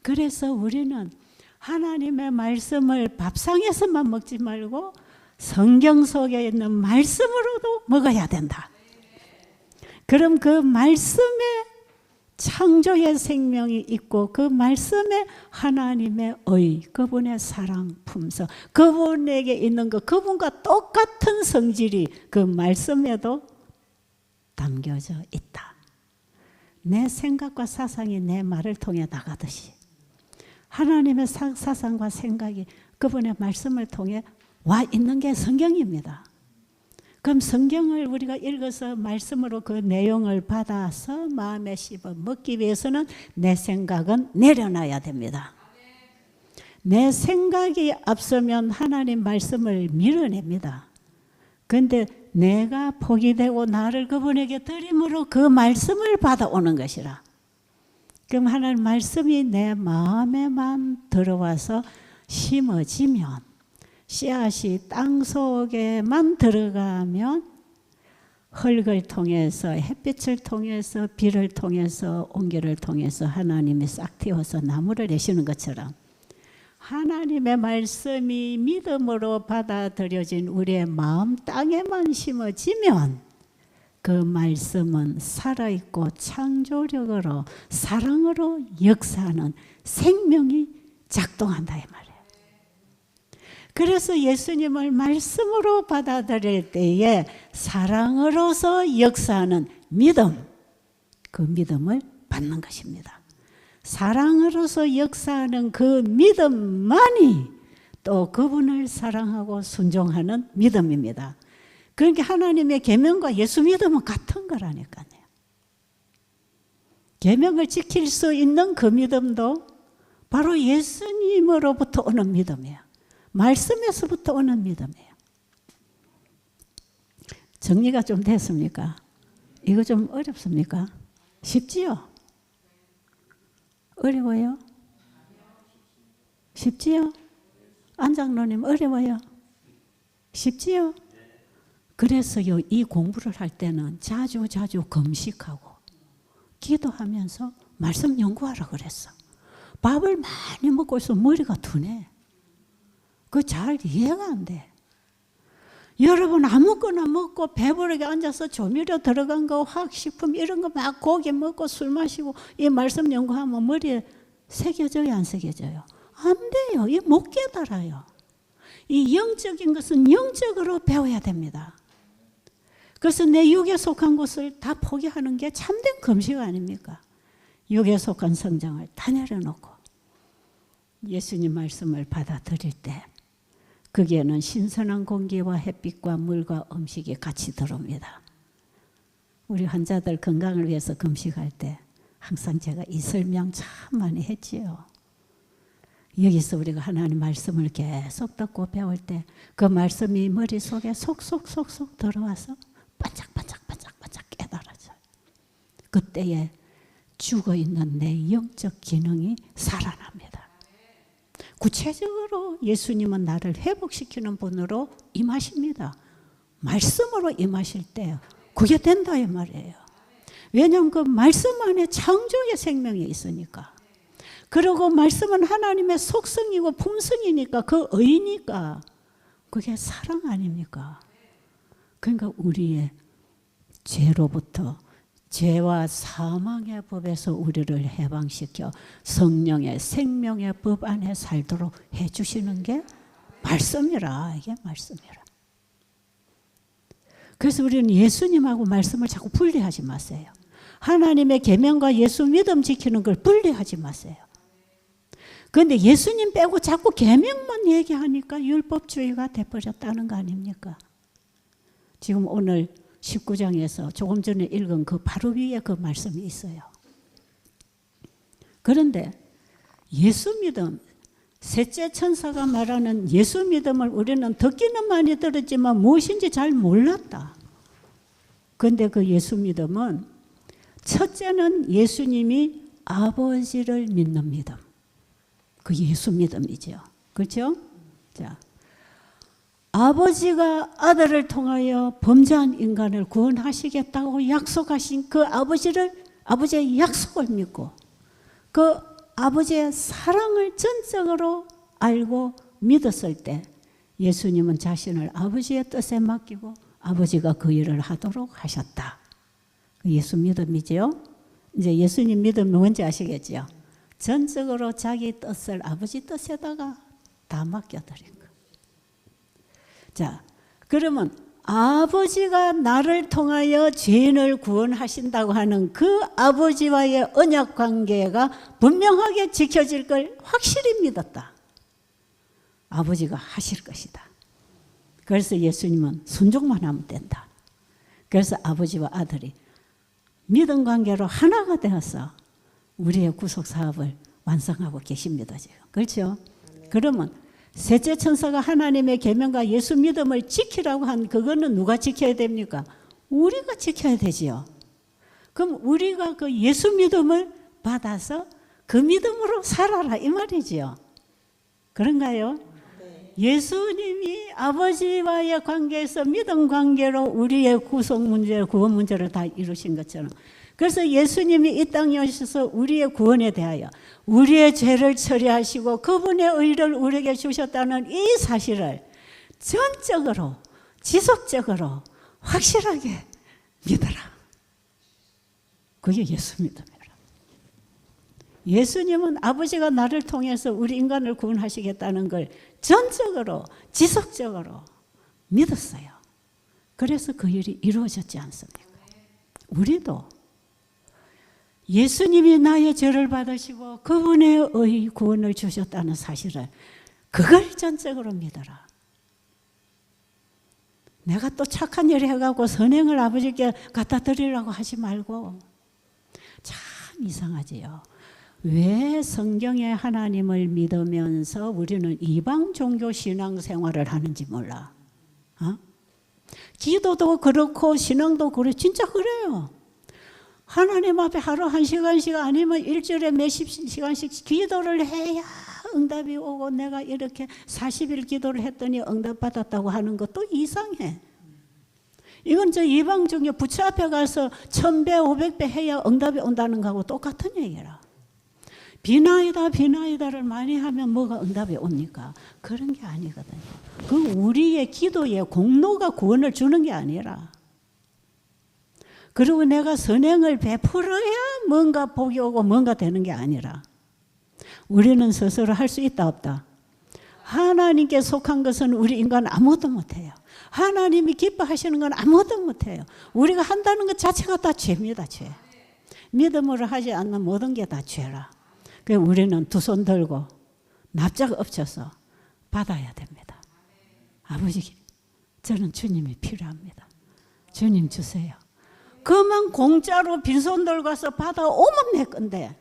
그래서 우리는 하나님의 말씀을 밥상에서만 먹지 말고 성경 속에 있는 말씀으로도 먹어야 된다. 그럼 그 말씀에 창조의 생명이 있고 그 말씀에 하나님의 의, 그분의 사랑 품성, 그분에게 있는 것, 그분과 똑같은 성질이 그 말씀에도 담겨져 있다. 내 생각과 사상이 내 말을 통해 나가듯이 하나님의 사상과 생각이 그분의 말씀을 통해 와 있는 게 성경입니다. 그럼 성경을 우리가 읽어서 말씀으로 그 내용을 받아서 마음에 씹어 먹기 위해서는 내 생각은 내려놔야 됩니다. 내 생각이 앞서면 하나님 말씀을 밀어냅니다. 그런데 내가 포기되고 나를 그분에게 드림으로 그 말씀을 받아오는 것이라. 그럼 하나님 말씀이 내 마음에만 들어와서 심어지면 씨앗이 땅 속에만 들어가면 흙을 통해서 햇빛을 통해서 비를 통해서 온기를 통해서 하나님이 싹 틔워서 나무를 내시는 것처럼 하나님의 말씀이 믿음으로 받아들여진 우리의 마음 땅에만 심어지면 그 말씀은 살아있고 창조력으로 사랑으로 역사하는 생명이 작동한다 이 말이에요. 그래서 예수님을 말씀으로 받아들일 때에 사랑으로서 역사하는 믿음, 그 믿음을 받는 것입니다. 사랑으로서 역사하는 그 믿음만이 또 그분을 사랑하고 순종하는 믿음입니다. 그러니까 하나님의 계명과 예수 믿음은 같은 거라니까요. 계명을 지킬 수 있는 그 믿음도 바로 예수님으로부터 오는 믿음이에요. 말씀에서부터 오는 믿음이에요. 정리가 좀 됐습니까? 이거 좀 어렵습니까? 쉽지요? 어려워요? 쉽지요? 안장로님 어려워요? 쉽지요? 그래서요, 이 공부를 할 때는 자주 금식하고 기도하면서 말씀 연구하라 그랬어. 밥을 많이 먹고 있어 머리가 둔해. 그거 잘 이해가 안 돼. 여러분 아무거나 먹고 배부르게 앉아서 조미료 들어간 거, 화학식품 이런 거 막 고기 먹고 술 마시고 이 말씀 연구하면 머리에 새겨져요, 안 새겨져요? 안 돼요. 이 못 깨달아요. 이 영적인 것은 영적으로 배워야 됩니다. 그래서 내 육에 속한 것을 다 포기하는 게 참된 금식 아닙니까? 육에 속한 성장을 다 내려놓고 예수님 말씀을 받아들일 때 거기에는 신선한 공기와 햇빛과 물과 음식이 같이 들어옵니다. 우리 환자들 건강을 위해서 금식할 때 항상 제가 이 설명 참 많이 했지요. 여기서 우리가 하나님 말씀을 계속 듣고 배울 때 그 말씀이 머릿속에 속속속속 들어와서 반짝반짝반짝반짝 깨달아져요. 그때에 죽어있는 내 영적 기능이 살아납니다. 구체적으로 예수님은 나를 회복시키는 분으로 임하십니다. 말씀으로 임하실 때 그게 된다 이 말이에요. 왜냐하면 그 말씀 안에 창조의 생명이 있으니까. 그리고 말씀은 하나님의 속성이고 품성이니까 그 의니까 그게 사랑 아닙니까? 그러니까 우리의 죄로부터 죄와 사망의 법에서 우리를 해방시켜 성령의 생명의 법 안에 살도록 해주시는 게 말씀이라. 이게 말씀이라. 그래서 우리는 예수님하고 말씀을 자꾸 분리하지 마세요. 하나님의 계명과 예수 믿음 지키는 걸 분리하지 마세요. 그런데 예수님 빼고 자꾸 계명만 얘기하니까 율법주의가 돼버렸다는 거 아닙니까? 지금 오늘 19장에서 조금 전에 읽은 그 바로 위에 그 말씀이 있어요. 그런데 예수 믿음, 셋째 천사가 말하는 예수 믿음을 우리는 듣기는 많이 들었지만 무엇인지 잘 몰랐다. 그런데 그 예수 믿음은 첫째는 예수님이 아버지를 믿는 믿음. 그 예수 믿음이죠. 그렇죠? 자, 아버지가 아들을 통하여 범죄한 인간을 구원하시겠다고 약속하신 그 아버지의 약속을 믿고 그 아버지의 사랑을 전적으로 알고 믿었을 때 예수님은 자신을 아버지의 뜻에 맡기고 아버지가 그 일을 하도록 하셨다. 예수 믿음이죠. 이제 예수님 믿음이 뭔지 아시겠죠? 전적으로 자기 뜻을 아버지 뜻에다가 다 맡겨드린 거. 자, 그러면 아버지가 나를 통하여 죄인을 구원하신다고 하는 그 아버지와의 언약 관계가 분명하게 지켜질 걸 확실히 믿었다. 아버지가 하실 것이다. 그래서 예수님은 순종만 하면 된다. 그래서 아버지와 아들이 믿음 관계로 하나가 되어서 우리의 구속 사업을 완성하고 계십니다. 지금. 그렇죠? 그러면 셋째 천사가 하나님의 계명과 예수 믿음을 지키라고 한 그거는 누가 지켜야 됩니까? 우리가 지켜야 되지요. 그럼 우리가 그 예수 믿음을 받아서 그 믿음으로 살아라 이 말이지요. 그런가요? 예수님이 아버지와의 관계에서 믿음 관계로 우리의 구속 문제, 구원 문제를 다 이루신 것처럼 그래서 예수님이 이 땅에 오셔서 우리의 구원에 대하여 우리의 죄를 처리하시고 그분의 의를 우리에게 주셨다는 이 사실을 전적으로 지속적으로 확실하게 믿어라. 그게 예수 믿음이라. 예수님은 아버지가 나를 통해서 우리 인간을 구원하시겠다는 걸 전적으로 지속적으로 믿었어요. 그래서 그 일이 이루어졌지 않습니까? 우리도 예수님이 나의 죄를 받으시고 그분의 의 구원을 주셨다는 사실을 그걸 전적으로 믿어라. 내가 또 착한 일을 해가고 선행을 아버지께 갖다 드리려고 하지 말고 참 이상하지요. 왜 성경의 하나님을 믿으면서 우리는 이방 종교 신앙생활을 하는지 몰라. 기도도 그렇고 신앙도 그래. 진짜 그래요. 하나님 앞에 하루 1시간씩 아니면 일주일에 몇십 시간씩 기도를 해야 응답이 오고, 내가 이렇게 40일 기도를 했더니 응답받았다고 하는 것도 이상해. 이건 저 이방 종교 부처 앞에 가서 1000배 500배 해야 응답이 온다는 거하고 똑같은 얘기라. 비나이다 비나이다를 많이 하면 뭐가 응답이 옵니까? 그런 게 아니거든요. 그 우리의 기도의 공로가 구원을 주는 게 아니라, 그리고 내가 선행을 베풀어야 뭔가 복이 오고 뭔가 되는 게 아니라, 우리는 스스로 할 수 있다 없다? 하나님께 속한 것은 우리 인간 아무것도 못해요. 하나님이 기뻐하시는 건 아무것도 못해요. 우리가 한다는 것 자체가 다 죄입니다. 죄. 믿음으로 하지 않는 모든 게 다 죄라. 그래서 우리는 두 손 들고 납작 엎쳐서 받아야 됩니다. 아버지, 저는 주님이 필요합니다. 주님 주세요. 그만 공짜로 빈손 들고 가서 받아오면 내 건데,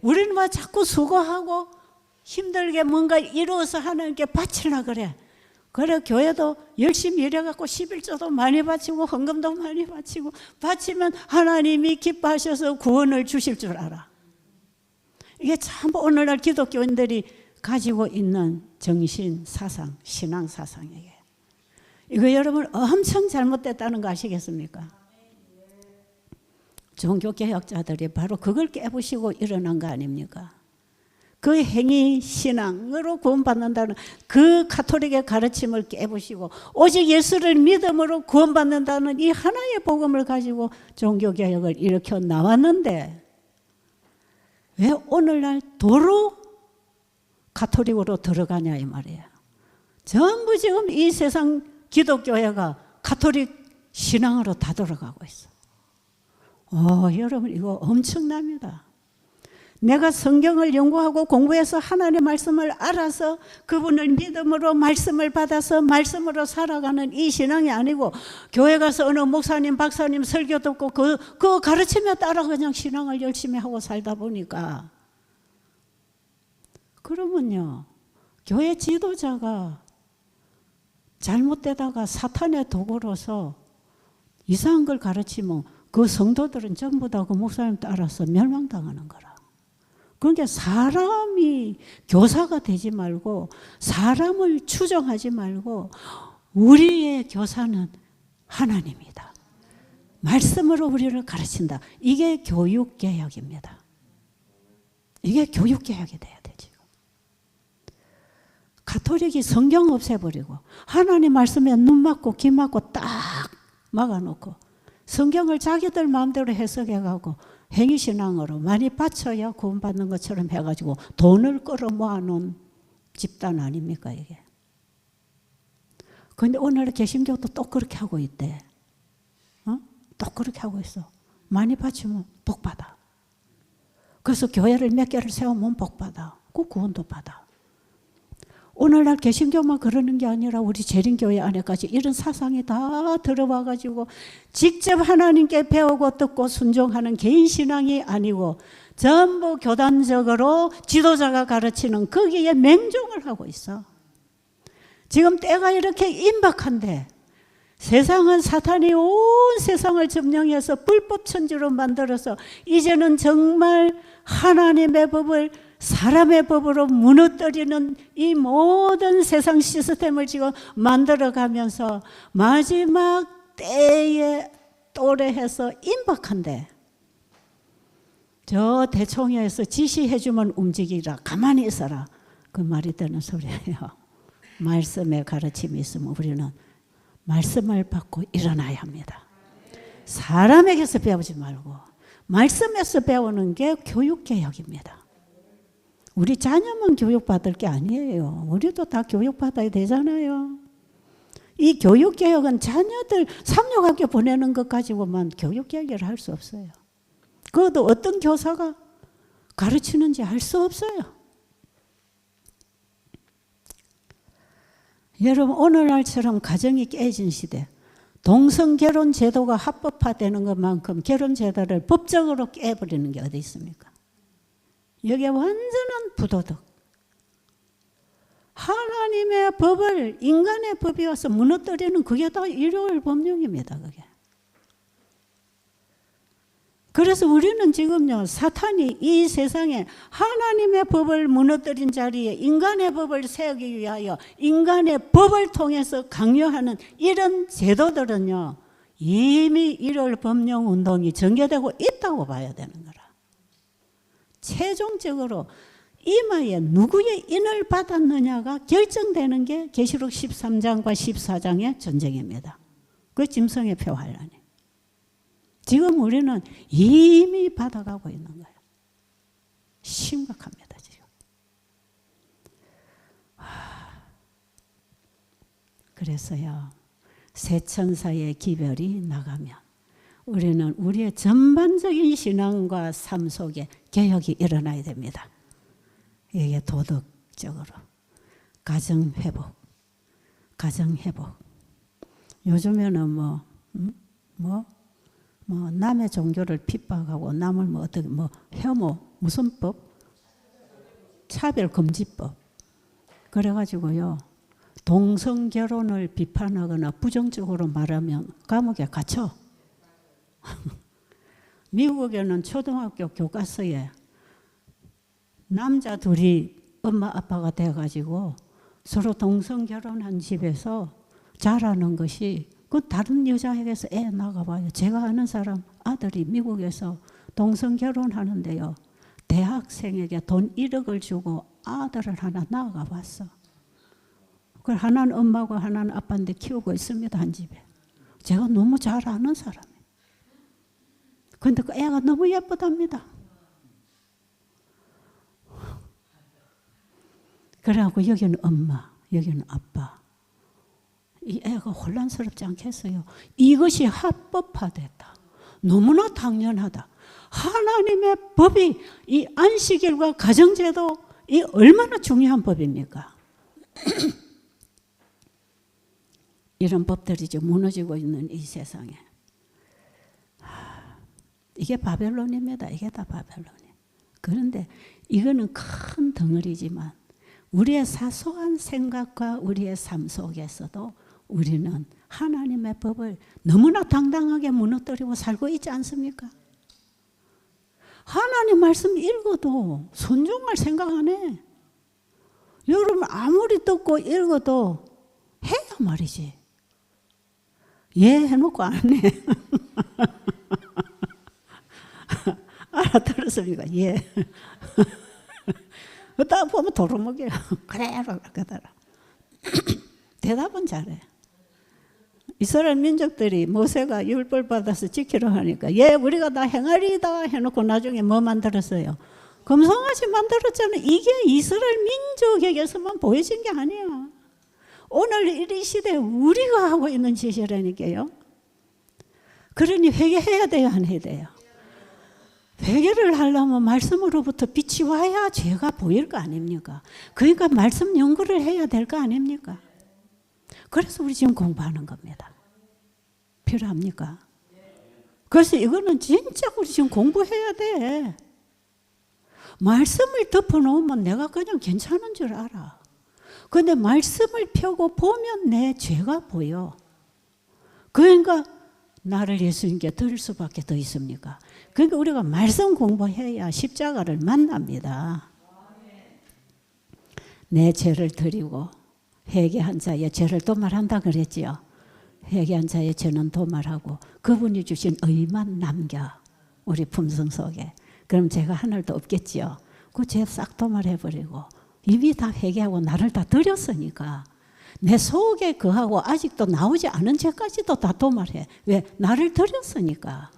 우리는 막 자꾸 수고하고 힘들게 뭔가 이루어서 하나님께 바치려 그래. 그래, 교회도 열심히 일해갖고 11조도 많이 바치고 헌금도 많이 바치고, 바치면 하나님이 기뻐하셔서 구원을 주실 줄 알아. 이게 참 오늘날 기독교인들이 가지고 있는 정신, 사상, 신앙 사상이에요. 이거 여러분 엄청 잘못됐다는 거 아시겠습니까? 종교개혁자들이 바로 그걸 깨부시고 일어난 거 아닙니까? 그 행위 신앙으로 구원받는다는 그 가톨릭의 가르침을 깨부시고 오직 예수를 믿음으로 구원받는다는 이 하나의 복음을 가지고 종교개혁을 일으켜 나왔는데, 왜 오늘날 도로 가톨릭으로 들어가냐 이 말이에요. 전부 지금 이 세상 기독교회가 가톨릭 신앙으로 다 들어가고 있어. 여러분 이거 엄청납니다. 내가 성경을 연구하고 공부해서 하나님의 말씀을 알아서 그분을 믿음으로 말씀을 받아서 말씀으로 살아가는 이 신앙이 아니고, 교회 가서 어느 목사님 박사님 설교 듣고 그 가르침에 따라 그냥 신앙을 열심히 하고 살다 보니까, 그러면요 교회 지도자가 잘못되다가 사탄의 도구로서 이상한 걸 가르치면 그 성도들은 전부 다 그 목사님 따라서 멸망당하는 거라. 그러니까 사람이 교사가 되지 말고, 사람을 추종하지 말고, 우리의 교사는 하나님이다. 말씀으로 우리를 가르친다. 이게 교육개혁입니다. 이게 교육개혁이 돼야 돼 지금. 가톨릭이 성경 없애버리고 하나님 말씀에 눈 막고 귀 막고 딱 막아놓고 성경을 자기들 마음대로 해석해가고 행위신앙으로 많이 바쳐야 구원받는 것처럼 해가지고 돈을 끌어 모아놓은 집단 아닙니까 이게. 그런데 오늘 개신교도 또 그렇게 하고 있대. 또 그렇게 하고 있어. 많이 바치면 복받아. 그래서 교회를 몇 개를 세우면 복받아. 그 구원도 받아. 오늘날 개신교만 그러는 게 아니라 우리 재림교회 안에까지 이런 사상이 다 들어와가지고 직접 하나님께 배우고 듣고 순종하는 개인 신앙이 아니고 전부 교단적으로 지도자가 가르치는 거기에 맹종을 하고 있어. 지금 때가 이렇게 임박한데, 세상은 사탄이 온 세상을 점령해서 불법 천지로 만들어서 이제는 정말 하나님의 법을 사람의 법으로 무너뜨리는 이 모든 세상 시스템을 지금 만들어가면서 마지막 때에 또래해서 임박한데, 저 대총회에서 지시해주면 움직이라, 가만히 있어라, 그 말이 되는 소리예요. 말씀의 가르침이 있으면 우리는 말씀을 받고 일어나야 합니다. 사람에게서 배우지 말고 말씀에서 배우는 게 교육개혁입니다. 우리 자녀만 교육받을 게 아니에요. 우리도 다 교육받아야 되잖아요. 이 교육개혁은 자녀들 삼육학교 보내는 것 가지고만 교육개혁을 할 수 없어요. 그것도 어떤 교사가 가르치는지 알 수 없어요. 여러분 오늘날처럼 가정이 깨진 시대, 동성결혼 제도가 합법화되는 것만큼 결혼 제도를 법적으로 깨버리는 게 어디 있습니까? 여기에 완전한 부도덕. 하나님의 법을 인간의 법이 와서 무너뜨리는 그게 다 일요일 법령입니다. 그게. 그래서 우리는 지금요, 사탄이 이 세상에 하나님의 법을 무너뜨린 자리에 인간의 법을 세우기 위하여 인간의 법을 통해서 강요하는 이런 제도들은요, 이미 일요일 법령 운동이 전개되고 있다고 봐야 되는 거라. 최종적으로 이마에 누구의 인을 받았느냐가 결정되는 게 계시록 13장과 14장의 전쟁입니다. 그 짐승의 표 환란이. 지금 우리는 이미 받아가고 있는 거예요. 심각합니다, 지금. 그래서요, 새 천사의 기별이 나가면 우리는 우리의 전반적인 신앙과 삶 속에 개혁이 일어나야 됩니다. 이게 도덕적으로 가정회복. 요즘에는 남의 종교를 핍박하고 남을 어떻게 혐오 무슨 법? 차별금지법. 그래가지고요, 동성 결혼을 비판하거나 부정적으로 말하면 감옥에 갇혀. 미국에는 초등학교 교과서에 남자 둘이 엄마 아빠가 돼가지고 서로 동성 결혼한 집에서 자라는 것이 그 다른 여자에게서 애 나가봐요. 제가 아는 사람 아들이 미국에서 동성 결혼하는데요, 대학생에게 돈 1억을 주고 아들을 하나 낳아봤어. 그걸 하나는 엄마고 하나는 아빠인데 키우고 있습니다, 한 집에. 제가 너무 잘 아는 사람이에요. 그런데 그 애가 너무 예쁘답니다. 그래갖고 여기는 엄마, 여기는 아빠. 이 애가 혼란스럽지 않겠어요? 이것이 합법화됐다. 너무나 당연하다. 하나님의 법이 이 안식일과 가정제도 이 얼마나 중요한 법입니까? 이런 법들이 지금 무너지고 있는 이 세상에. 이게 바벨론입니다. 이게 다 바벨론이에요. 그런데 이거는 큰 덩어리지만 우리의 사소한 생각과 우리의 삶 속에서도 우리는 하나님의 법을 너무나 당당하게 무너뜨리고 살고 있지 않습니까? 하나님 말씀 읽어도 순종할 생각 안 해. 여러분 아무리 듣고 읽어도 해야 말이지. 예 해놓고 안 해. 알아들었습니까? 예. 딱 보면 도루묵이에요. 그대로 그대로. 대답은 잘해. 이스라엘 민족들이 모세가 율법 받아서 지키려 하니까 예 우리가 다 행하리다 해놓고 나중에 뭐 만들었어요? 금송아지 만들었잖아요. 이게 이스라엘 민족에게서만 보여진 게 아니야. 오늘 이 시대에 우리가 하고 있는 짓이라니까요. 그러니 회개해야 돼요, 안 해야 돼요? 회개를 하려면 말씀으로부터 빛이 와야 죄가 보일 거 아닙니까? 그러니까 말씀 연구를 해야 될 거 아닙니까? 그래서 우리 지금 공부하는 겁니다. 필요합니까? 그래서 이거는 진짜 우리 지금 공부해야 돼. 말씀을 덮어놓으면 내가 그냥 괜찮은 줄 알아. 근데 말씀을 펴고 보면 내 죄가 보여. 그러니까 나를 예수님께 드릴 수밖에 더 있습니까? 그러니까 우리가 말씀 공부해야 십자가를 만납니다. 내 죄를 드리고 회개한 자의 죄를 도말한다 그랬지요. 회개한 자의 죄는 도말하고 그분이 주신 의만 남겨 우리 품성 속에. 그럼 죄가 하늘도 없겠지요. 그 죄 싹 도말해버리고 이미 다 회개하고 나를 다 드렸으니까 내 속에 그하고 아직도 나오지 않은 죄까지도 다 도말해. 왜? 나를 드렸으니까.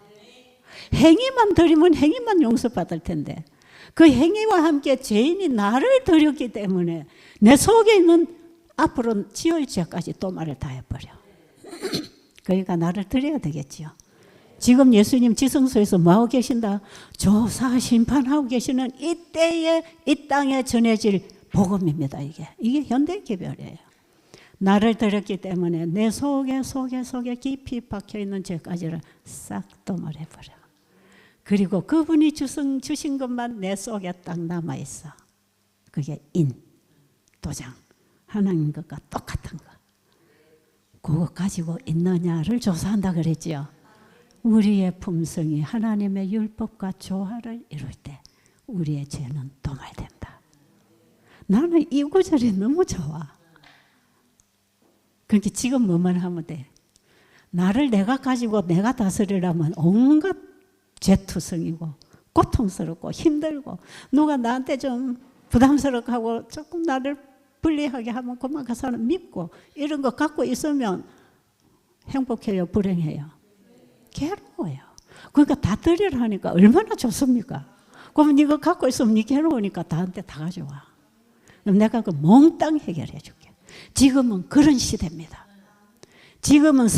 행위만 드리면 행위만 용서받을 텐데 그 행위와 함께 죄인이 나를 드렸기 때문에 내 속에 있는 앞으로 지을 죄까지 도말을 다 해버려. 그러니까 나를 드려야 되겠지요. 지금 예수님 지성소에서 뭐하고 계신다? 조사 심판하고 계시는 이때에 이 땅에 전해질 복음입니다. 이게 현대기별이에요. 나를 드렸기 때문에 내 속에 깊이 박혀있는 죄까지를 싹 도말해버려. 그리고 그분이 주신 것만 내 속에 딱 남아있어. 그게 도장. 하나님 것과 똑같은 거. 그거 가지고 있느냐를 조사한다 그랬죠. 우리의 품성이 하나님의 율법과 조화를 이룰 때 우리의 죄는 도말된다. 나는 이 구절이 너무 좋아. 그렇게 지금 뭐만 하면 돼. 나를 내가 가지고 내가 다스리려면 온갖 죄투성이고 고통스럽고 힘들고 누가 나한테 좀 부담스럽게 하고 조금 나를 불리하게 하면 그만 그 사람 믿고 이런 거 갖고 있으면 행복해요? 불행해요? 괴로워요. 그러니까 다 드리려 하니까 얼마나 좋습니까? 그러면 이거 갖고 있으면 니 괴로우니까 나한테 다 가져와. 그럼 내가 그 몽땅 해결해 줄게. 지금은 그런 시대입니다. 지금은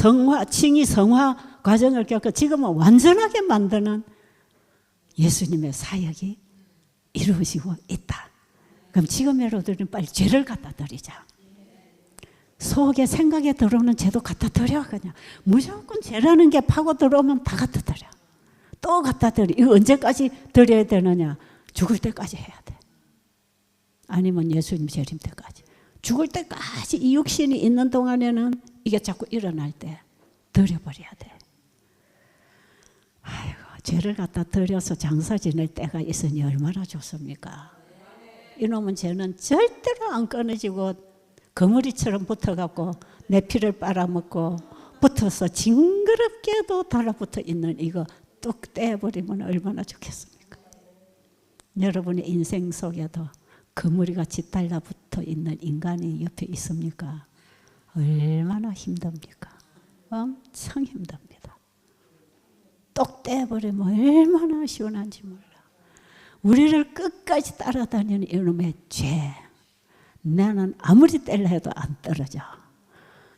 칭의 성화 과정을 겪고 지금은 완전하게 만드는 예수님의 사역이 이루어지고 있다. 그럼 지금이라도 빨리 죄를 갖다 드리자. 속에 생각에 들어오는 죄도 갖다 드려. 그냥 무조건 죄라는 게 파고 들어오면 다 갖다 드려. 또 갖다 드려. 이거 언제까지 드려야 되느냐? 죽을 때까지 해야 돼. 아니면 예수님 재림 때까지. 죽을 때까지 이 육신이 있는 동안에는 이게 자꾸 일어날 때 드려버려야 돼. 아이고, 죄를 갖다 드려서 장사 지낼 때가 있으니 얼마나 좋습니까? 이놈은 죄는 절대로 안 끊어지고 거머리처럼 붙어갖고 내 피를 빨아먹고 붙어서 징그럽게도 달라붙어 있는 이거 뚝 떼버리면 얼마나 좋겠습니까? 여러분의 인생 속에도 거머리같이 달라붙어 있는 인간이 옆에 있습니까? 얼마나 힘듭니까? 엄청 힘듭니다. 똑 떼버리면 얼마나 시원한지 몰라. 우리를 끝까지 따라다니는 이놈의 죄. 나는 아무리 뗄라 해도 안 떨어져.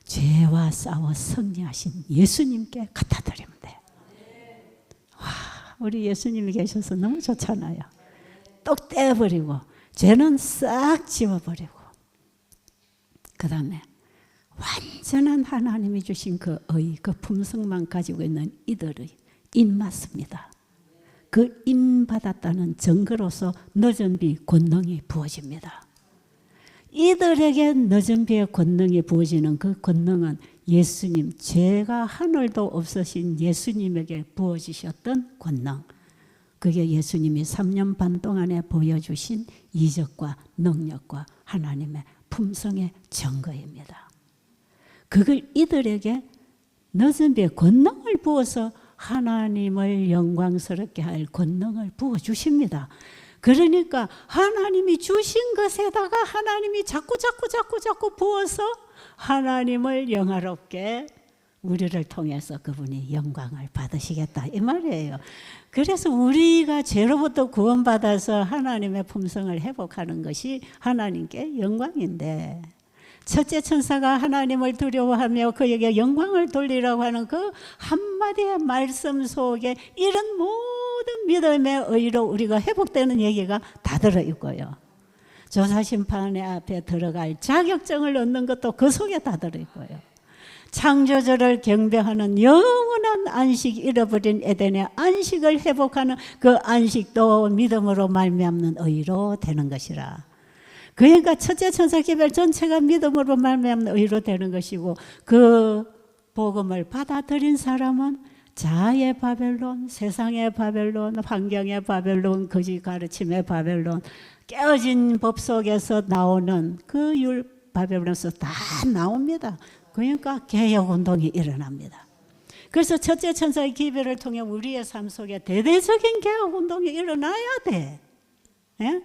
죄와 싸워 승리하신 예수님께 갖다 드리면 돼. 와, 우리 예수님이 계셔서 너무 좋잖아요. 똑 떼버리고 죄는 싹 지워버리고 그 다음에 완전한 하나님이 주신 그 의, 그 품성만 가지고 있는 이들의 입맞습니다. 그 임받았다는 증거로서 늦은 비 권능이 부어집니다. 이들에게 늦은 비의 권능이 부어지는 그 권능은 예수님, 죄가 하늘도 없으신 예수님에게 부어지셨던 권능. 그게 예수님이 3년 반 동안에 보여주신 이적과 능력과 하나님의 품성의 증거입니다. 그걸 이들에게 늦은 비의 권능을 부어서 하나님을 영광스럽게 할 권능을 부어주십니다. 그러니까 하나님이 주신 것에다가 하나님이 자꾸 부어서 하나님을 영화롭게 우리를 통해서 그분이 영광을 받으시겠다 이 말이에요. 그래서 우리가 죄로부터 구원받아서 하나님의 품성을 회복하는 것이 하나님께 영광인데 첫째 천사가 하나님을 두려워하며 그에게 영광을 돌리라고 하는 그 한마디의 말씀 속에 이런 모든 믿음의 의로 우리가 회복되는 얘기가 다 들어있고요. 조사심판의 앞에 들어갈 자격증을 얻는 것도 그 속에 다 들어있고요. 창조주를 경배하는 영원한 안식, 잃어버린 에덴의 안식을 회복하는 그 안식도 믿음으로 말미암는 의로 되는 것이라. 그러니까 첫째 천사 기별 전체가 믿음으로 말미암는 의로 되는 것이고 그 복음을 받아들인 사람은 자아의 바벨론, 세상의 바벨론, 환경의 바벨론, 거짓 가르침의 바벨론, 깨어진 법 속에서 나오는 그 율 바벨론에서 다 나옵니다. 그러니까 개혁운동이 일어납니다. 그래서 첫째 천사의 기별을 통해 우리의 삶 속에 대대적인 개혁운동이 일어나야 돼. 예?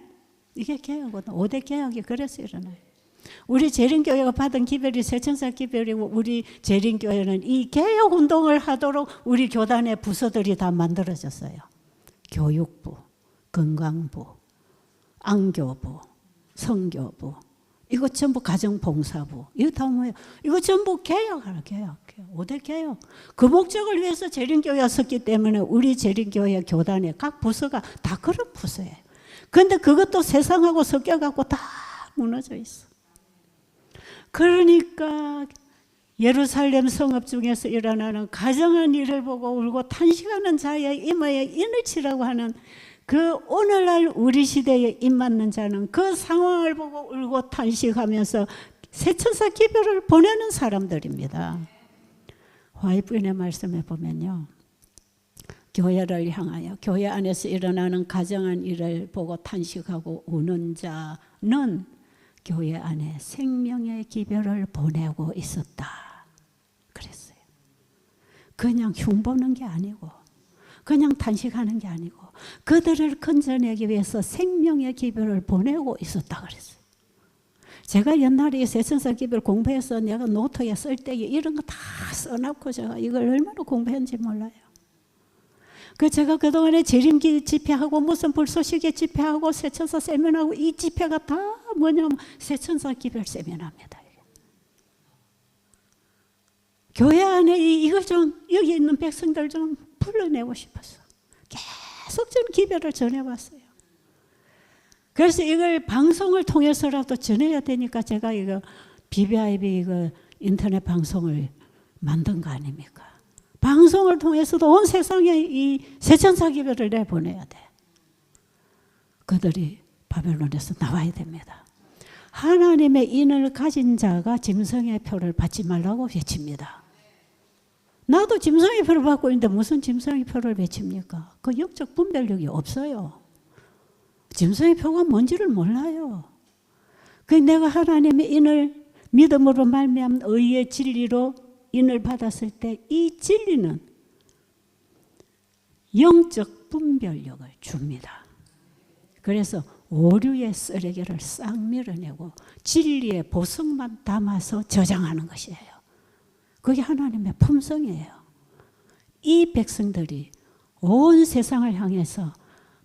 이게 개혁운동, 5대 개혁이 그래서 일어나요. 우리 재림교회가 받은 기별이 세천사 기별이고 우리 재림교회는 이 개혁운동을 하도록 우리 교단의 부서들이 다 만들어졌어요. 교육부, 건강부, 안교부, 성교부, 이거 전부 가정봉사부, 이거 다 뭐예요? 이거 전부 개혁하라, 개혁. 5대 개혁. 그 목적을 위해서 재림교회가 섰기 때문에 우리 재림교회 교단의 각 부서가 다 그런 부서예요. 그런데 그것도 세상하고 섞여갖고 다 무너져 있어. 그러니까 예루살렘 성읍 중에서 일어나는 가정한 일을 보고 울고 탄식하는 자의 이마에 인을 치라고 하는 그 오늘날 우리 시대에 입맞는 자는 그 상황을 보고 울고 탄식하면서 새천사 기별을 보내는 사람들입니다. 화이부인의 말씀에 보면요, 교회를 향하여 교회 안에서 일어나는 가정한 일을 보고 탄식하고 우는 자는 교회 안에 생명의 기별을 보내고 있었다 그랬어요. 그냥 흉보는 게 아니고 그냥 탄식하는 게 아니고 그들을 건져내기 위해서 생명의 기별을 보내고 있었다 그랬어요. 제가 옛날에 새천사 기별 공부해서 내가 노트에 쓸 때에 이런 거 다 써놓고 제가 이걸 얼마나 공부했는지 몰라요. 그 제가 그동안에 재림기 집회하고 무슨 불쏘시개 집회하고 새천사 세면하고 이 집회가 다 뭐냐면 새천사 기별 세면합니다. 교회 안에 이걸 좀 여기 있는 백성들 좀 불러내고 싶었어. 계속 저는 기별을 전해왔어요. 그래서 이걸 방송을 통해서라도 전해야 되니까 제가 이거 BBIB 이거 인터넷 방송을 만든 거 아닙니까? 방송을 통해서도 온 세상에 이 새천사 기별을 내보내야 돼. 그들이 바벨론에서 나와야 됩니다. 하나님의 인을 가진 자가 짐승의 표를 받지 말라고 외칩니다. 나도 짐승의 표를 받고 있는데 무슨 짐승의 표를 외칩니까? 그 영적 분별력이 없어요. 짐승의 표가 뭔지를 몰라요. 그 내가 하나님의 인을 믿음으로 말미암은 의의 진리로 인을 받았을 때 이 진리는 영적 분별력을 줍니다. 그래서 오류의 쓰레기를 싹 밀어내고 진리의 보석만 담아서 저장하는 것이에요. 그게 하나님의 품성이에요. 이 백성들이 온 세상을 향해서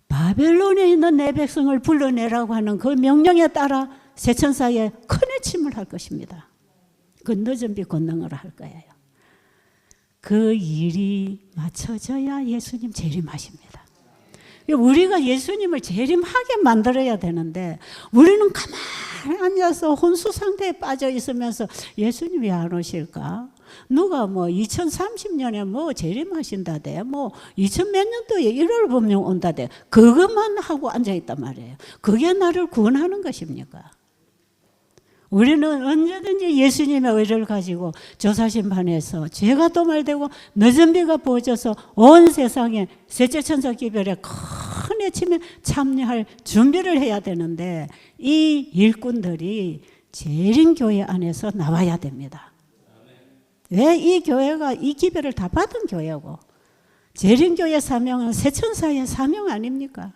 바벨론에 있는 내 백성을 불러내라고 하는 그 명령에 따라 새천사에 큰 외침을 할 것입니다. 그 늦은 빛 권능으로 할 거예요. 그 일이 맞춰져야 예수님 재림하십니다. 우리가 예수님을 재림하게 만들어야 되는데 우리는 가만히 앉아서 혼수 상태에 빠져 있으면서 예수님 왜 안 오실까? 누가 뭐 2030년에 뭐 재림하신다대, 뭐 2000 몇 년도에 1월 분명 온다대, 그것만 하고 앉아 있단 말이에요. 그게 나를 구원하는 것입니까? 우리는 언제든지 예수님의 의를 가지고 조사심판에서 죄가 도말되고 늦은 비가 부어져서 온 세상에 셋째 천사 기별에 큰 외침에 참여할 준비를 해야 되는데 이 일꾼들이 재림교회 안에서 나와야 됩니다. 왜 이 교회가 이 기별을 다 받은 교회고 재림교회 사명은 새천사의 사명 아닙니까?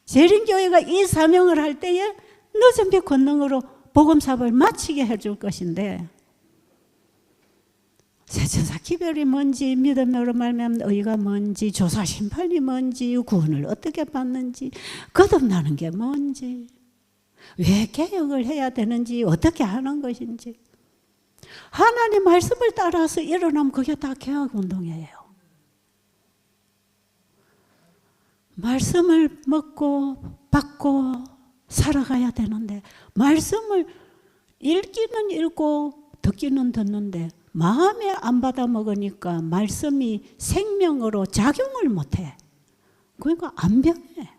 재림교회가 이 사명을 할 때에 늦은 빛 권능으로 복음사업을 마치게 해줄 것인데 새천사 기별이 뭔지 믿음으로 말미암은 의가 뭔지 조사심판이 뭔지 구원을 어떻게 받는지 거듭나는 게 뭔지 왜 개혁을 해야 되는지 어떻게 하는 것인지 하나님 말씀을 따라서 일어나면 그게 다 개혁운동이에요. 말씀을 먹고 받고 살아가야 되는데 말씀을 읽기는 읽고 듣기는 듣는데 마음에 안 받아 먹으니까 말씀이 생명으로 작용을 못해. 그러니까 안 변해.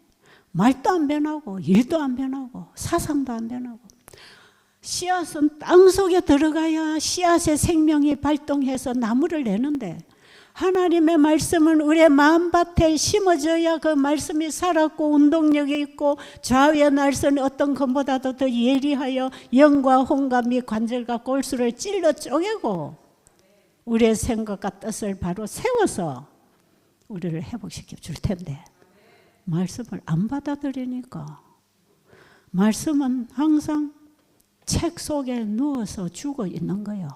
말도 안 변하고 일도 안 변하고 사상도 안 변하고 씨앗은 땅속에 들어가야 씨앗의 생명이 발동해서 나무를 내는데 하나님의 말씀은 우리의 마음밭에 심어져야 그 말씀이 살았고 운동력이 있고 좌우의 날선 어떤 것보다도 더 예리하여 영과 혼과 및 관절과 골수를 찔러 쪼개고 우리의 생각과 뜻을 바로 세워서 우리를 회복시켜 줄 텐데 말씀을 안 받아들이니까 말씀은 항상 책 속에 누워서 죽어 있는 거예요.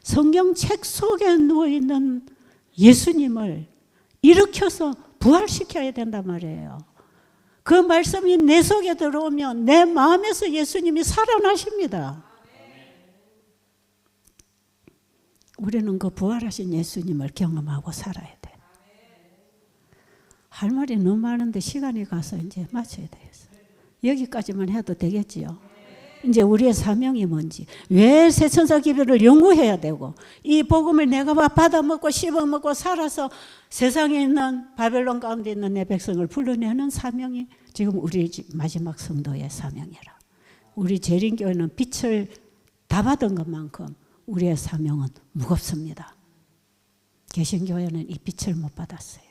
성경 책 속에 누워있는 예수님을 일으켜서 부활시켜야 된단 말이에요. 그 말씀이 내 속에 들어오면 내 마음에서 예수님이 살아나십니다. 우리는 그 부활하신 예수님을 경험하고 살아야 돼. 할 말이 너무 많은데 시간이 가서 이제 마쳐야 되겠어요. 여기까지만 해도 되겠지요? 이제 우리의 사명이 뭔지, 왜 새천사 기별을 연구해야 되고, 이 복음을 내가 받아먹고 씹어먹고 살아서 세상에 있는 바벨론 가운데 있는 내 백성을 불러내는 사명이 지금 우리 마지막 성도의 사명이라. 우리 재림교회는 빛을 다 받은 것만큼 우리의 사명은 무겁습니다. 개신교회는 이 빛을 못 받았어요.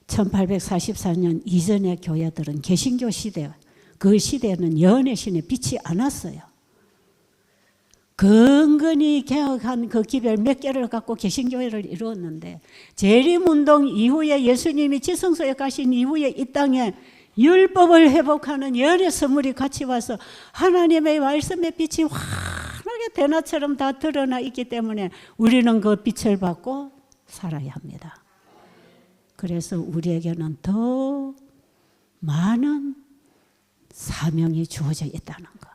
1844년 이전의 교회들은 개신교 시대, 그 시대에는 여호와의 신의 빛이 안 왔어요. 근근히 개혁한 그 기별 몇 개를 갖고 개신교회를 이루었는데, 재림운동 이후에 예수님이 지성소에 가신 이후에 이 땅에 율법을 회복하는 여호와의 선물이 같이 와서 하나님의 말씀의 빛이 환하게 대낮처럼 다 드러나 있기 때문에 우리는 그 빛을 받고 살아야 합니다. 그래서 우리에게는 더 많은 사명이 주어져 있다는 것.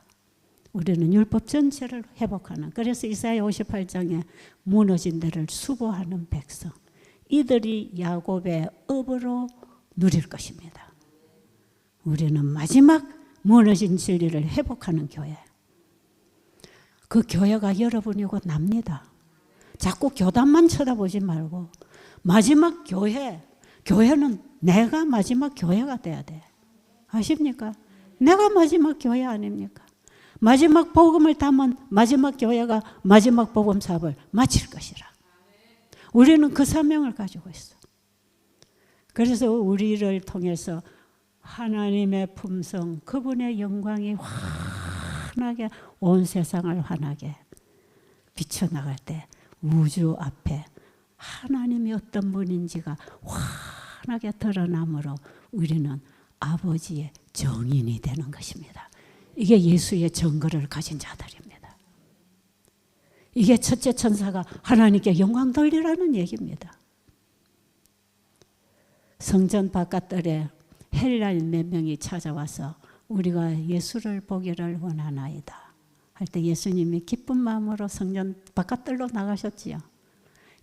우리는 율법 전체를 회복하는, 그래서 이사야 58장에 무너진 데를 수고하는 백성, 이들이 야곱의 업으로 누릴 것입니다. 우리는 마지막 무너진 진리를 회복하는 교회. 그 교회가 여러분이고 납니다. 자꾸 교단만 쳐다보지 말고 마지막 교회는 내가 마지막 교회가 돼야 돼. 아십니까? 내가 마지막 교회 아닙니까? 마지막 복음을 담은 마지막 교회가 마지막 복음 사업을 마칠 것이라. 우리는 그 사명을 가지고 있어. 그래서 우리를 통해서 하나님의 품성, 그분의 영광이 환하게 온 세상을 환하게 비춰나갈 때 우주 앞에 하나님이 어떤 분인지가 환하게 드러나므로 우리는 아버지의 정인이 되는 것입니다. 이게 예수의 증거를 가진 자들입니다. 이게 첫째 천사가 하나님께 영광 돌리라는 얘기입니다. 성전 바깥들에 헬라인 몇 명이 찾아와서 우리가 예수를 보기를 원하나이다 할 때 예수님이 기쁜 마음으로 성전 바깥들로 나가셨지요.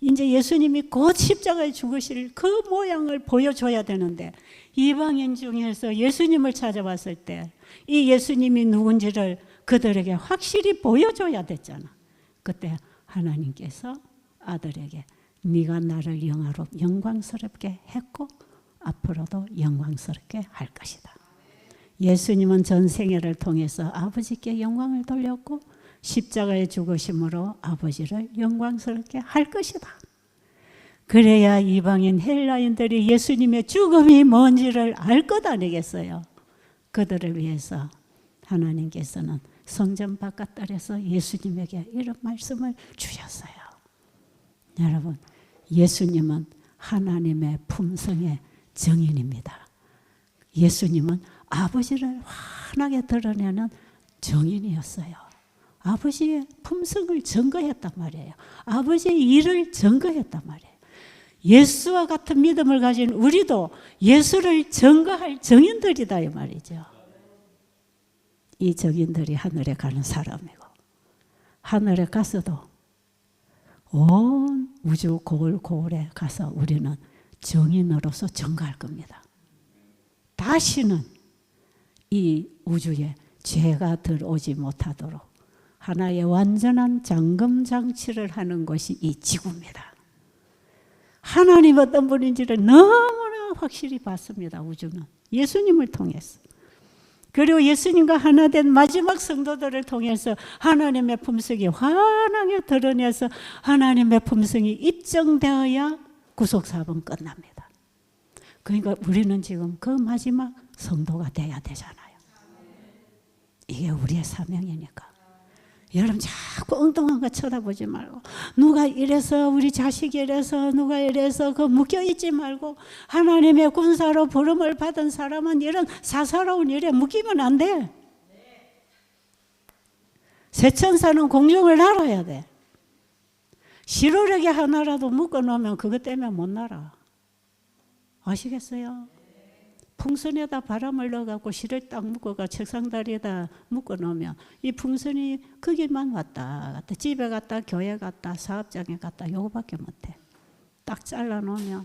이제 예수님이 곧 십자가에 죽으실 그 모양을 보여줘야 되는데, 이방인 중에서 예수님을 찾아왔을 때 이 예수님이 누군지를 그들에게 확실히 보여줘야 됐잖아. 그때 하나님께서 아들에게 네가 나를 영광스럽게 했고 앞으로도 영광스럽게 할 것이다. 예수님은 전 생애를 통해서 아버지께 영광을 돌렸고 십자가에 죽으심으로 아버지를 영광스럽게 할 것이다. 그래야 이방인 헬라인들이 예수님의 죽음이 뭔지를 알 것 아니겠어요? 그들을 위해서 하나님께서는 성전 바깥들에서 예수님에게 이런 말씀을 주셨어요. 여러분, 예수님은 하나님의 품성의 정인입니다. 예수님은 아버지를 환하게 드러내는 정인이었어요. 아버지의 품성을 증거했단 말이에요. 아버지의 일을 증거했단 말이에요. 예수와 같은 믿음을 가진 우리도 예수를 증거할 정인들이다 이 말이죠. 이 정인들이 하늘에 가는 사람이고, 하늘에 가서도 온 우주 고을고을에 가서 우리는 정인으로서 증거할 겁니다. 다시는 이 우주에 죄가 들어오지 못하도록 하나의 완전한 잠금장치를 하는 것이 이 지구입니다. 하나님 어떤 분인지를 너무나 확실히 봤습니다. 우주는 예수님을 통해서. 그리고 예수님과 하나 된 마지막 성도들을 통해서 하나님의 품성이 환하게 드러내서 하나님의 품성이 입증되어야 구속사업은 끝납니다. 그러니까 우리는 지금 그 마지막 성도가 돼야 되잖아요. 이게 우리의 사명이니까. 여러분 자꾸 엉뚱한 거 쳐다보지 말고, 누가 이래서 우리 자식이 이래서 누가 이래서 그 묶여있지 말고, 하나님의 군사로 부름을 받은 사람은 이런 사사로운 일에 묶이면 안 돼. 새천사는 공중을 날아야 돼. 시루레기 하나라도 묶어놓으면 그것 때문에 못 날아. 아시겠어요? 풍선에다 바람을 넣어갖고 실을 딱 묶어가 책상다리에다 묶어놓으면 이 풍선이 거기만 왔다 갔다, 집에 갔다 교회 갔다 사업장에 갔다, 요거밖에 못해. 딱 잘라놓으면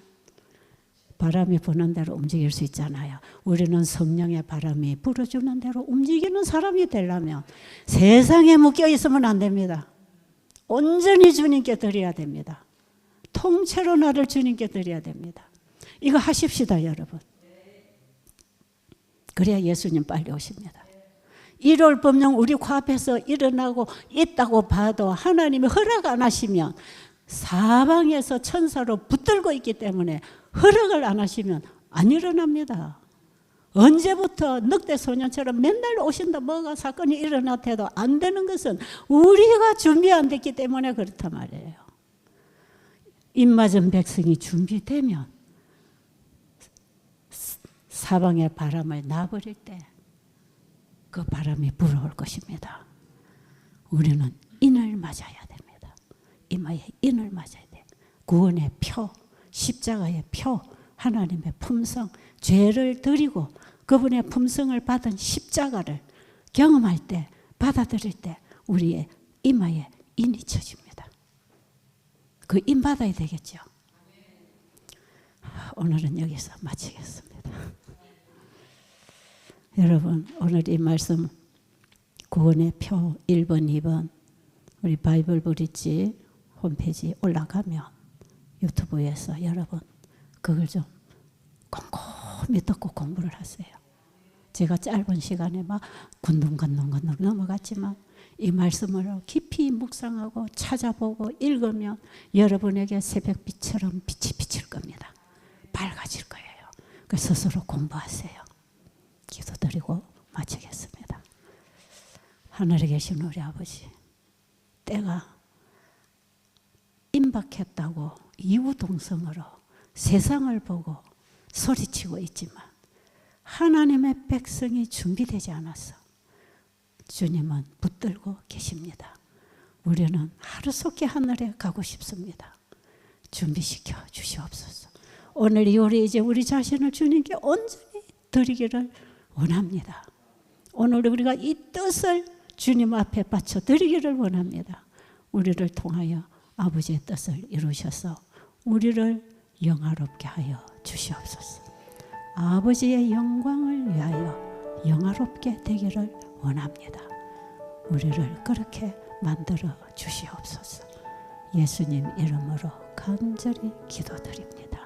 바람이 부는 대로 움직일 수 있잖아요. 우리는 성령의 바람이 불어주는 대로 움직이는 사람이 되려면 세상에 묶여 있으면 안 됩니다. 온전히 주님께 드려야 됩니다. 통째로 나를 주님께 드려야 됩니다. 이거 하십시다, 여러분. 그래야 예수님 빨리 오십니다. 1월 법령 우리 코앞에서 일어나고 있다고 봐도 하나님이 허락 안 하시면 사방에서 천사로 붙들고 있기 때문에 허락을 안 하시면 안 일어납니다. 언제부터 늑대 소년처럼 맨날 오신다 뭐가 사건이 일어났대도 안 되는 것은 우리가 준비 안 됐기 때문에 그렇단 말이에요. 입맞은 백성이 준비되면 사방의 바람을 놔버릴 때 그 바람이 불어올 것입니다. 우리는 인을 맞아야 됩니다. 이마에 인을 맞아야 돼요. 구원의 표, 십자가의 표, 하나님의 품성, 죄를 드리고 그분의 품성을 받은 십자가를 경험할 때, 받아들일 때 우리의 이마에 인이 쳐집니다. 그 인 받아야 되겠죠. 오늘은 여기서 마치겠습니다. 여러분, 오늘 이 말씀 구원의 표 1번, 2번 우리 바이블 브릿지 홈페이지 올라가면 유튜브에서 여러분 그걸 좀 꼼꼼히 듣고 공부를 하세요. 제가 짧은 시간에 막 군둥군둥 넘어갔지만 이 말씀을 깊이 묵상하고 찾아보고 읽으면 여러분에게 새벽빛처럼 빛이 비칠 겁니다. 밝아질 거예요. 그래서 스스로 공부하세요. 기도드리고 마치겠습니다. 하늘에 계신 우리 아버지, 때가 임박했다고 이구동성으로 세상을 보고 소리치고 있지만 하나님의 백성이 준비되지 않았어. 주님은 붙들고 계십니다. 우리는 하루속히 하늘에 가고 싶습니다. 준비시켜 주시옵소서. 오늘 이후에 이제 우리 자신을 주님께 온전히 드리기를 원합니다. 오늘 우리가 이 뜻을 주님 앞에 바쳐 드리기를 원합니다. 우리를 통하여 아버지의 뜻을 이루셔서 우리를 영화롭게 하여 주시옵소서. 아버지의 영광을 위하여 영화롭게 되기를 원합니다. 우리를 그렇게 만들어 주시옵소서. 예수님 이름으로 간절히 기도드립니다.